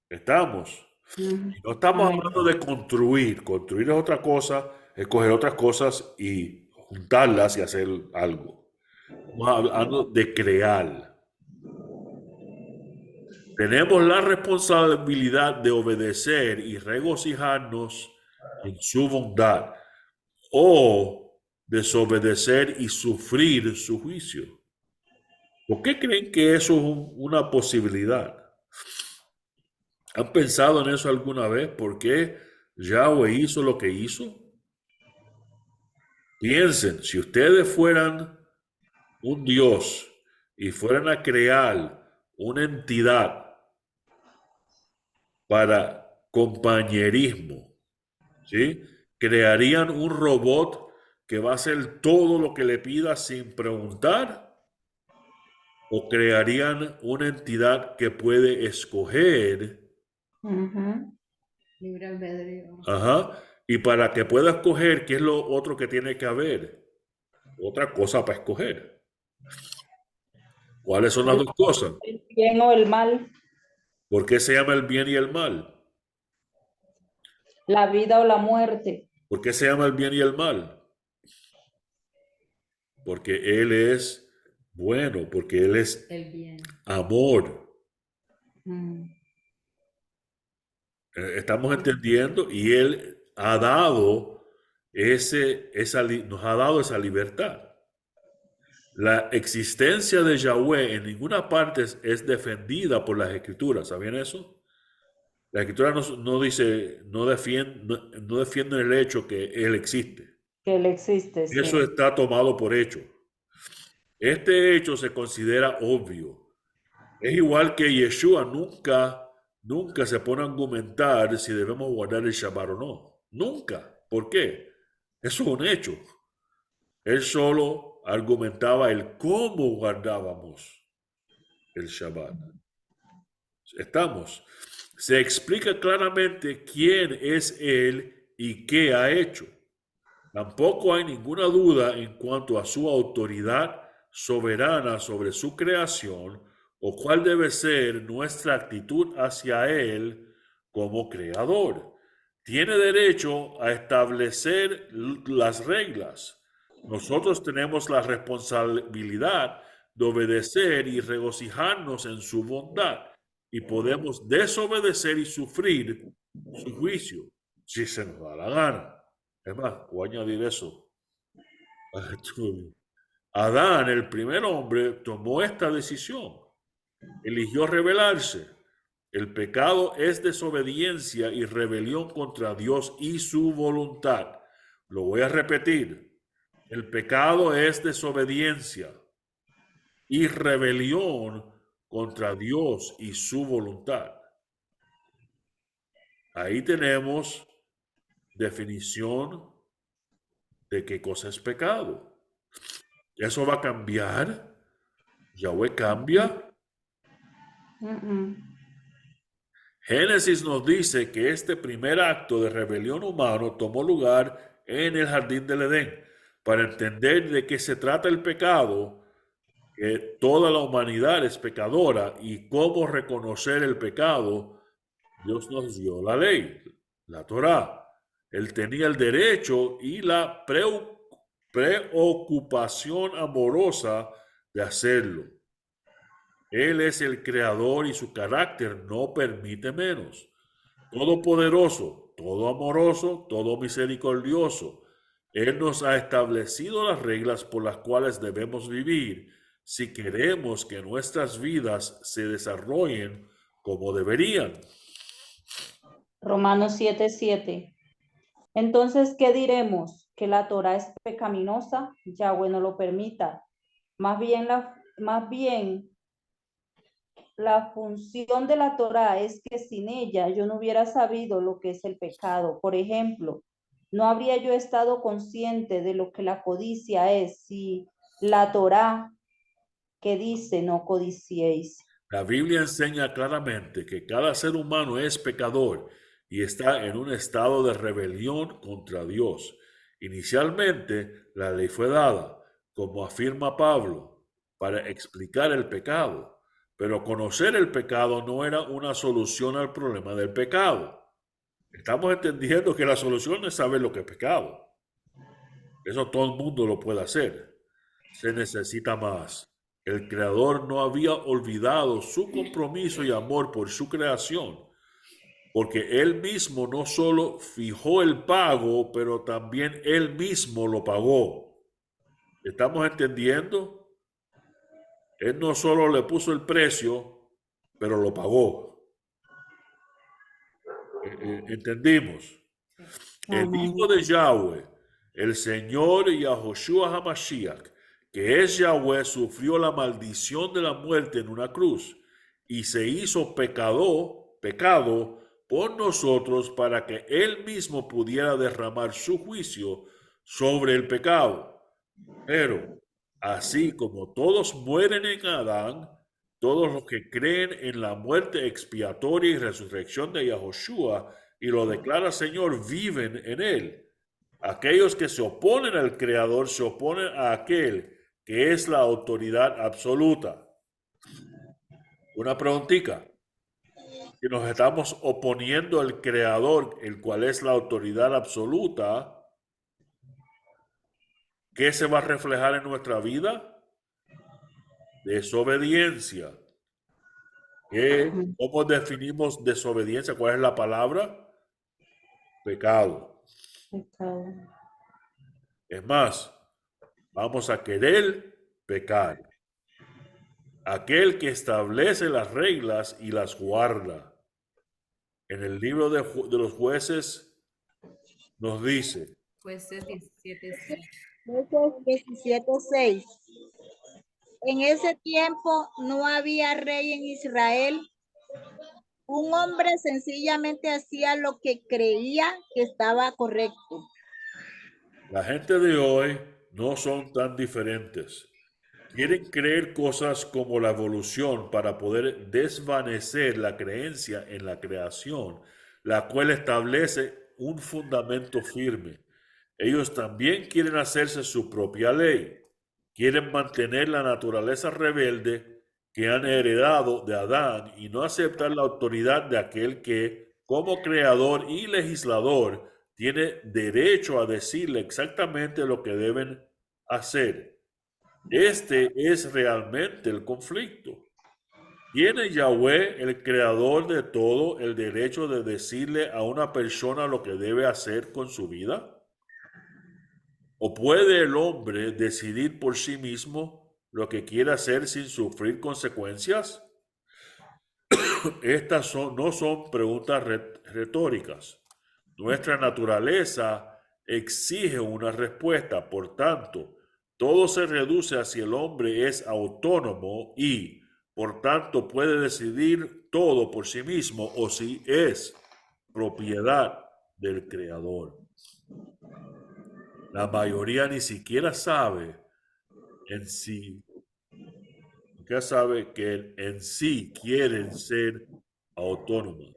¿Estamos? No estamos hablando de construir. Construir es otra cosa, es coger otras cosas y juntarlas y hacer algo. Estamos hablando de crear. Tenemos la responsabilidad de obedecer y regocijarnos en su bondad, o desobedecer y sufrir su juicio. ¿Por qué creen que eso es una posibilidad? ¿Han pensado en eso alguna vez? ¿Por qué Yahweh hizo lo que hizo? Piensen, si ustedes fueran un Dios y fueran a crear una entidad para compañerismo, ¿sí? ¿Crearían un robot que va a hacer todo lo que le pida sin preguntar? ¿O crearían una entidad que puede escoger? Libre albedrío. Ajá. Y para que pueda escoger, ¿qué es lo otro que tiene que haber? Otra cosa para escoger. ¿Cuáles son las dos cosas? El bien o el mal, ¿Por qué se llama el bien y el mal? la vida o la muerte. ¿Por qué se llama el bien y el mal? Porque Él es bueno, porque Él es El bien. amor. Estamos entendiendo, y Él ha dado nos ha dado esa libertad. La existencia de Yahweh en ninguna parte es defendida por las Escrituras. ¿Sabían eso? La Escritura no defiende el hecho que Él existe. Que Él existe, sí. Eso está tomado por hecho. Este hecho se considera obvio. Es igual que Yeshua nunca se pone a argumentar si debemos guardar el Shabbat o no. Nunca. ¿Por qué? Eso es un hecho. Él solo argumentaba el cómo guardábamos el Shabbat. Estamos. Se explica claramente quién es Él y qué ha hecho. Tampoco hay ninguna duda en cuanto a su autoridad soberana sobre su creación o cuál debe ser nuestra actitud hacia Él como creador. Tiene derecho a establecer las reglas. Nosotros tenemos la responsabilidad de obedecer y regocijarnos en su bondad y podemos desobedecer y sufrir su juicio si se nos da la gana. Es más, voy a añadir eso al estudio. Adán, el primer hombre, tomó esta decisión. Eligió rebelarse. El pecado es desobediencia y rebelión contra Dios y su voluntad. Lo voy a repetir. El pecado es desobediencia y rebelión contra Dios y su voluntad. Ahí tenemos definición de qué cosa es pecado. ¿Eso va a cambiar? ¿Yahweh cambia? Génesis nos dice que este primer acto de rebelión humano tomó lugar en el jardín del Edén. Para entender de qué se trata el pecado, que toda la humanidad es pecadora y cómo reconocer el pecado, Dios nos dio la ley, la Torá. Él tenía el derecho y la preocupación amorosa de hacerlo. Él es el creador y su carácter no permite menos. Todopoderoso, todo amoroso, todo misericordioso. Él nos ha establecido las reglas por las cuales debemos vivir si queremos que nuestras vidas se desarrollen como deberían. Romanos 7:7. Entonces, ¿qué diremos? ¿Que la Torá es pecaminosa? Yahweh no lo permita. Más bien la función de la Torá es que sin ella yo no hubiera sabido lo que es el pecado. Por ejemplo, no habría yo estado consciente de lo que la codicia es si la Torá que dice no codiciéis. La Biblia enseña claramente que cada ser humano es pecador y está en un estado de rebelión contra Dios. Inicialmente, la ley fue dada, como afirma Pablo, para explicar el pecado, pero conocer el pecado no era una solución al problema del pecado. Estamos entendiendo que la solución es saber lo que es pecado. Eso todo el mundo lo puede hacer. Se necesita más. El Creador no había olvidado su compromiso y amor por su creación, porque Él mismo no solo fijó el pago, pero también Él mismo lo pagó. ¿Estamos entendiendo? Él no solo le puso el precio, pero lo pagó. ¿Entendimos? El Hijo de Yahweh, el Señor Yahoshua HaMashiach, que es Yahweh, sufrió la maldición de la muerte en una cruz y se hizo pecado por nosotros para que Él mismo pudiera derramar su juicio sobre el pecado. Pero, así como todos mueren en Adán, todos los que creen en la muerte expiatoria y resurrección de Yahoshua y lo declara Señor viven en Él. Aquellos que se oponen al Creador se oponen a aquel que es la autoridad absoluta. Una preguntita. Si nos estamos oponiendo al Creador, el cual es la autoridad absoluta, ¿qué se va a reflejar en nuestra vida? Desobediencia. ¿Cómo definimos desobediencia? ¿Cuál es la palabra? Pecado. Es más, vamos a querer pecar. Aquel que establece las reglas y las guarda. En el libro de los jueces nos dice. Jueces 17:6. Jueces 17:6. En ese tiempo no había rey en Israel Un hombre sencillamente hacía lo que creía que estaba correcto. La gente de hoy no son tan diferentes. Quieren creer cosas como la evolución para poder desvanecer la creencia en la creación, la cual establece un fundamento firme. Ellos también quieren hacerse su propia ley. Quieren mantener la naturaleza rebelde que han heredado de Adán y no aceptar la autoridad de aquel que, como creador y legislador, tiene derecho a decirle exactamente lo que deben hacer. Este es realmente el conflicto. ¿Tiene Yahweh, el creador de todo, el derecho de decirle a una persona lo que debe hacer con su vida? ¿O puede el hombre decidir por sí mismo lo que quiere hacer sin sufrir consecuencias? Estas no son preguntas retóricas. Nuestra naturaleza exige una respuesta. Por tanto, todo se reduce a si el hombre es autónomo y, por tanto, puede decidir todo por sí mismo o si es propiedad del Creador. La mayoría ni siquiera sabe en sí, que sabe que en sí quieren ser autónomos.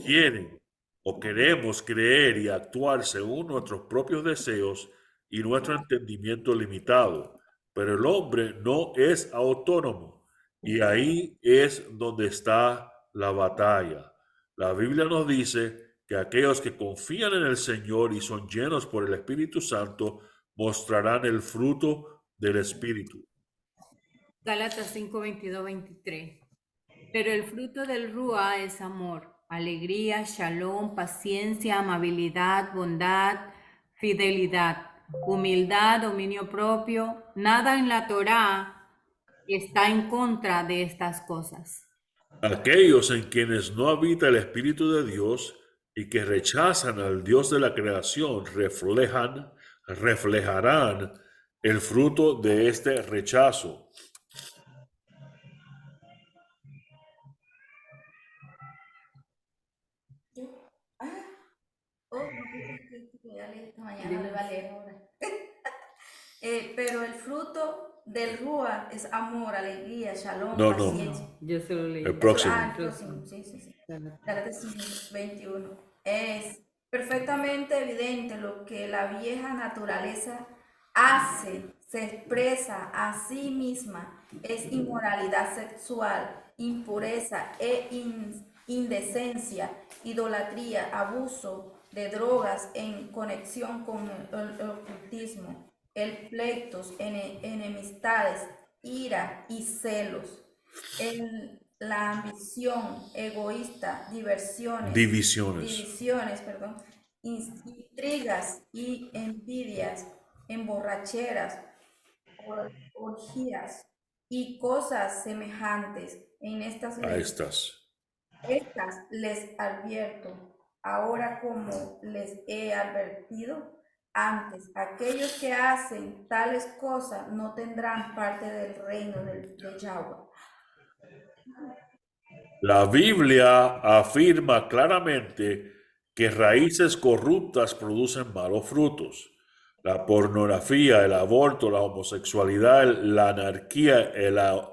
Quieren o queremos creer y actuar según nuestros propios deseos y nuestro entendimiento limitado. Pero el hombre no es autónomo y ahí es donde está la batalla. La Biblia nos dice que aquellos que confían en el Señor y son llenos por el Espíritu Santo mostrarán el fruto del Espíritu. Gálatas 5, 22, 23. Pero el fruto del Rúa es amor, alegría, shalom, paciencia, amabilidad, bondad, fidelidad, humildad, dominio propio. Nada en la Torá está en contra de estas cosas. Aquellos en quienes no habita el Espíritu de Dios y que rechazan al Dios de la creación reflejarán el fruto de este rechazo. Ya leí esta mañana, lo iba a leer ahora. Pero el fruto del Rúa es amor, alegría, shalom, No. paciencia. Yo se lo leí. El próximo. El próximo, sí. Gálatas 21. Es perfectamente evidente lo que la vieja naturaleza hace, se expresa a sí misma, es inmoralidad sexual, impureza e indecencia, idolatría, abuso de drogas en conexión con el ocultismo, el pleitos, enemistades, ira y celos, la ambición egoísta, divisiones, intrigas y envidias, emborracheras, orgías y cosas semejantes. En estas les advierto, ahora como les he advertido antes, aquellos que hacen tales cosas no tendrán parte del reino de Yahweh. La Biblia afirma claramente que raíces corruptas producen malos frutos. La pornografía, el aborto, la homosexualidad, la anarquía, la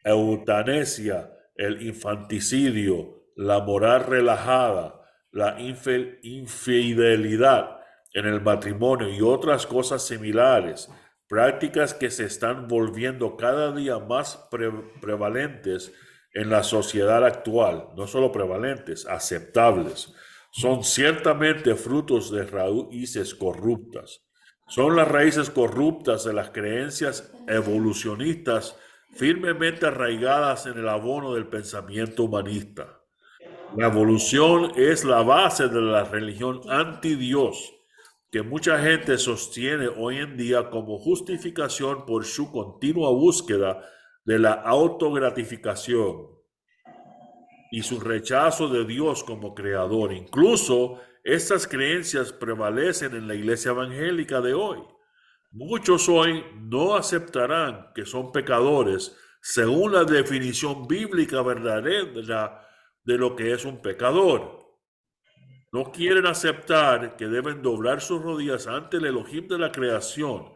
eutanasia, el infanticidio, la moral relajada, la infidelidad en el matrimonio y otras cosas similares, prácticas que se están volviendo cada día más prevalentes en la sociedad actual, no solo prevalentes, aceptables, son ciertamente frutos de raíces corruptas. Son las raíces corruptas de las creencias evolucionistas firmemente arraigadas en el abono del pensamiento humanista. La evolución es la base de la religión anti-Dios que mucha gente sostiene hoy en día como justificación por su continua búsqueda de la autogratificación y su rechazo de Dios como creador. Incluso estas creencias prevalecen en la iglesia evangélica de hoy. Muchos hoy no aceptarán que son pecadores según la definición bíblica verdadera de lo que es un pecador. No quieren aceptar que deben doblar sus rodillas ante el Elohim de la creación,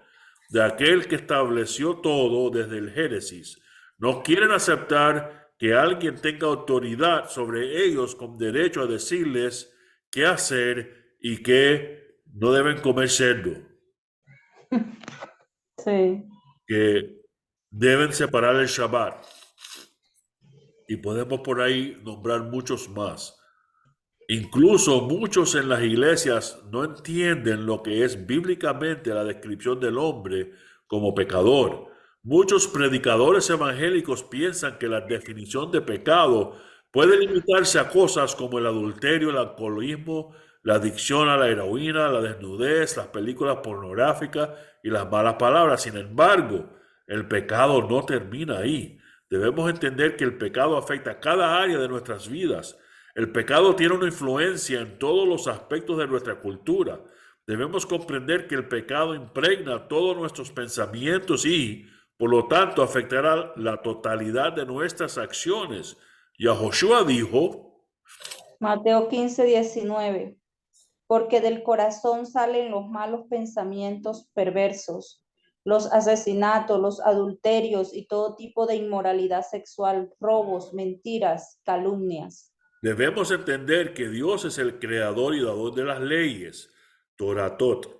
de aquel que estableció todo desde el Génesis. No quieren aceptar que alguien tenga autoridad sobre ellos con derecho a decirles qué hacer y que no deben comer cerdo, Sí. que deben separar el Shabbat. Y podemos por ahí nombrar muchos más. Incluso muchos en las iglesias no entienden lo que es bíblicamente la descripción del hombre como pecador. Muchos predicadores evangélicos piensan que la definición de pecado puede limitarse a cosas como el adulterio, el alcoholismo, la adicción a la heroína, la desnudez, las películas pornográficas y las malas palabras. Sin embargo, el pecado no termina ahí. Debemos entender que el pecado afecta cada área de nuestras vidas. El pecado tiene una influencia en todos los aspectos de nuestra cultura. Debemos comprender que el pecado impregna todos nuestros pensamientos y, por lo tanto, afectará la totalidad de nuestras acciones. Yahoshua dijo, Mateo 15:19. Porque del corazón salen los malos pensamientos perversos, los asesinatos, los adulterios y todo tipo de inmoralidad sexual, robos, mentiras, calumnias. debemos entender que Dios es el creador y dador de las leyes, Toratot,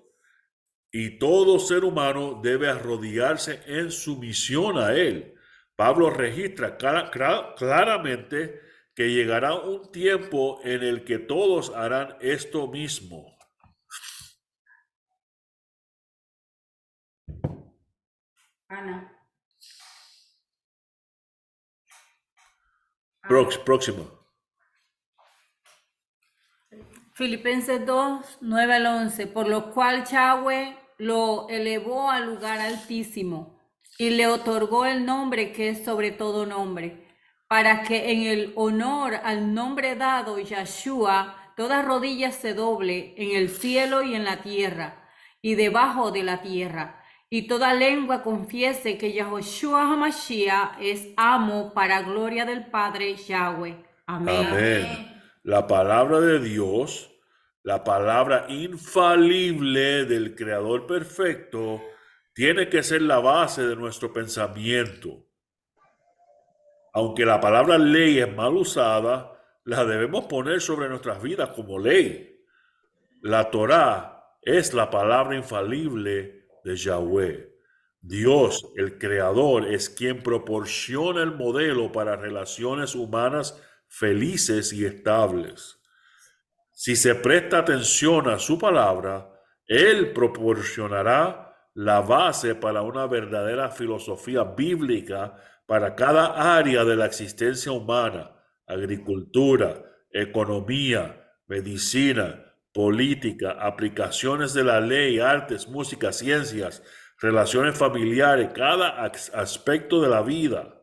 y todo ser humano debe arrodillarse en sumisión a Él. Pablo registra claramente que llegará un tiempo en el que todos harán esto mismo. Ana. Próxima. Filipenses 2, 9 al 11, por lo cual Yahweh lo elevó al lugar altísimo y le otorgó el nombre que es sobre todo nombre, para que en el honor al nombre dado Yahshua toda rodilla se doble en el cielo y en la tierra y debajo de la tierra, y toda lengua confiese que Yahoshua HaMashiach es amo para gloria del Padre Yahweh. Amén. Amén. La palabra de Dios, la palabra infalible del Creador perfecto, tiene que ser la base de nuestro pensamiento. Aunque la palabra ley es mal usada, la debemos poner sobre nuestras vidas como ley. La Torá es la palabra infalible de Yahweh. Dios, el Creador, es quien proporciona el modelo para relaciones humanas felices y estables. Si se presta atención a su palabra, Él proporcionará la base para una verdadera filosofía bíblica para cada área de la existencia humana: agricultura, economía, medicina, política, aplicaciones de la ley, artes, música, ciencias, relaciones familiares, cada aspecto de la vida.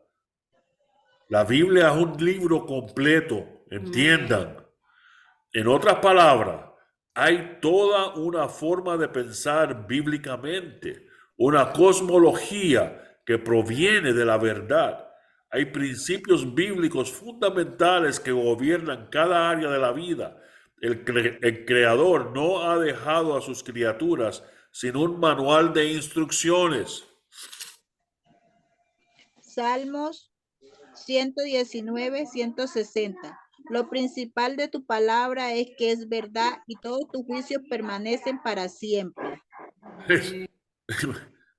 La Biblia es un libro completo, entiendan. En otras palabras, hay toda una forma de pensar bíblicamente, una cosmología que proviene de la verdad. Hay principios bíblicos fundamentales que gobiernan cada área de la vida. El Creador no ha dejado a sus criaturas sin un manual de instrucciones. Salmos 119, 160. Lo principal de tu palabra es que es verdad y todos tus juicios permanecen para siempre.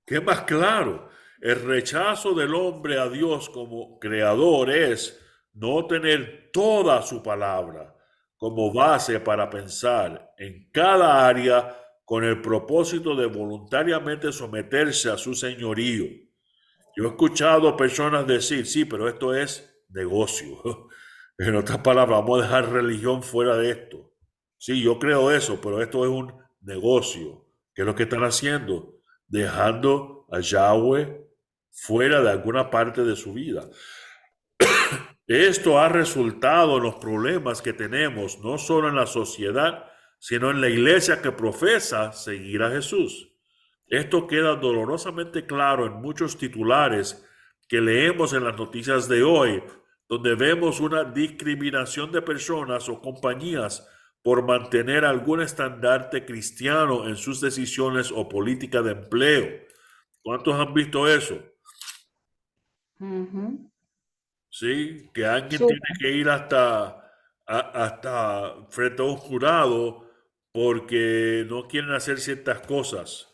¿Qué más claro? El rechazo del hombre a Dios como creador es no tener toda su palabra como base para pensar en cada área con el propósito de voluntariamente someterse a su señorío. Yo he escuchado personas decir, sí, pero esto es negocio. En otras palabras, vamos a dejar religión fuera de esto. Sí, yo creo eso, pero esto es un negocio. ¿Qué es lo que están haciendo? Dejando a Yahweh fuera de alguna parte de su vida. Esto ha resultado en los problemas que tenemos, no solo en la sociedad, sino en la iglesia que profesa seguir a Jesús. Esto queda dolorosamente claro en muchos titulares que leemos en las noticias de hoy, donde vemos una discriminación de personas o compañías por mantener algún estandarte cristiano en sus decisiones o política de empleo. ¿Cuántos han visto eso? Ujú. Sí, que alguien Súper. tiene que ir hasta frente a un jurado porque no quieren hacer ciertas cosas,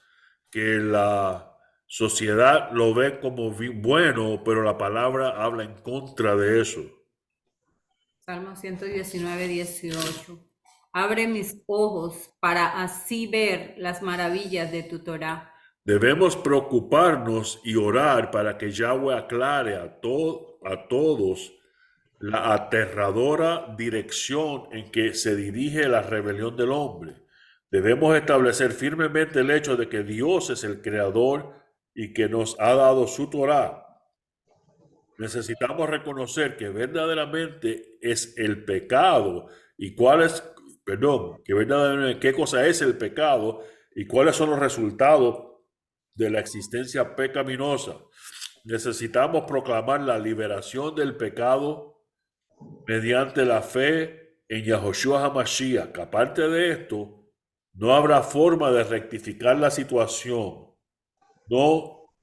que la sociedad lo ve como bueno, pero la palabra habla en contra de eso. Salmo 119, 18. Abre mis ojos para así ver las maravillas de tu Torá. Debemos preocuparnos y orar para que Yahweh aclare a todos la aterradora dirección en que se dirige la rebelión del hombre. Debemos establecer firmemente el hecho de que Dios es el creador y que nos ha dado su Torá. Necesitamos reconocer que verdaderamente es el pecado y que verdaderamente qué cosa es el pecado y cuáles son los resultados de la existencia pecaminosa. Necesitamos proclamar la liberación del pecado mediante la fe en Yahushua HaMashiach. Aparte de esto, no habrá forma de rectificar la situación.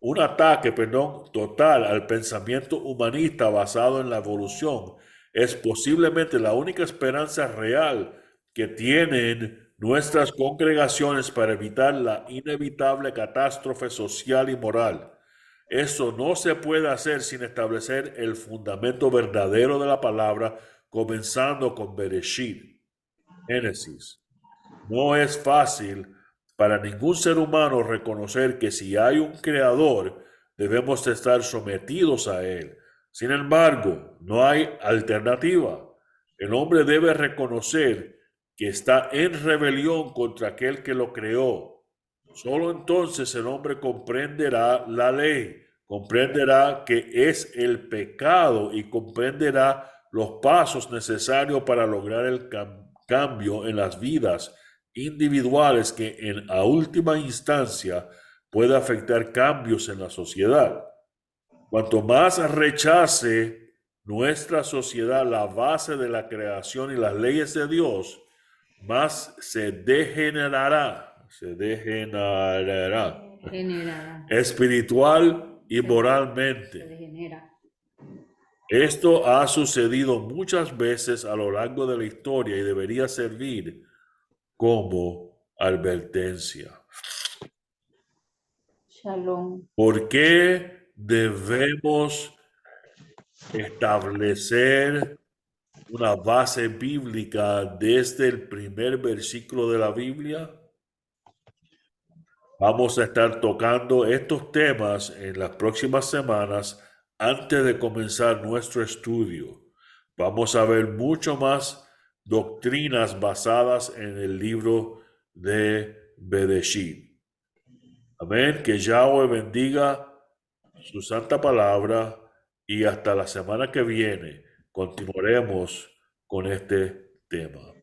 Un ataque, total al pensamiento humanista basado en la evolución es posiblemente la única esperanza real que tienen nuestras congregaciones para evitar la inevitable catástrofe social y moral. Eso no se puede hacer sin establecer el fundamento verdadero de la palabra, comenzando con Bereshit, Génesis. No es fácil para ningún ser humano reconocer que si hay un creador, debemos estar sometidos a él. Sin embargo, no hay alternativa. El hombre debe reconocer que está en rebelión contra aquel que lo creó. Solo entonces el hombre comprenderá la ley, comprenderá que es el pecado y comprenderá los pasos necesarios para lograr el cambio en las vidas individuales que a última instancia puede afectar cambios en la sociedad. Cuanto más rechace nuestra sociedad la base de la creación y las leyes de Dios, más se degenerará Generará. espiritual y Se moralmente. degenera. Esto ha sucedido muchas veces a lo largo de la historia y debería servir como advertencia. Shalom. ¿Por qué debemos establecer una base bíblica desde el primer versículo de la Biblia? Vamos a estar tocando estos temas en las próximas semanas antes de comenzar nuestro estudio. Vamos a ver mucho más doctrinas basadas en el libro de Bereshit. Amén. Que Yahweh bendiga su santa palabra y hasta la semana que viene continuaremos con este tema.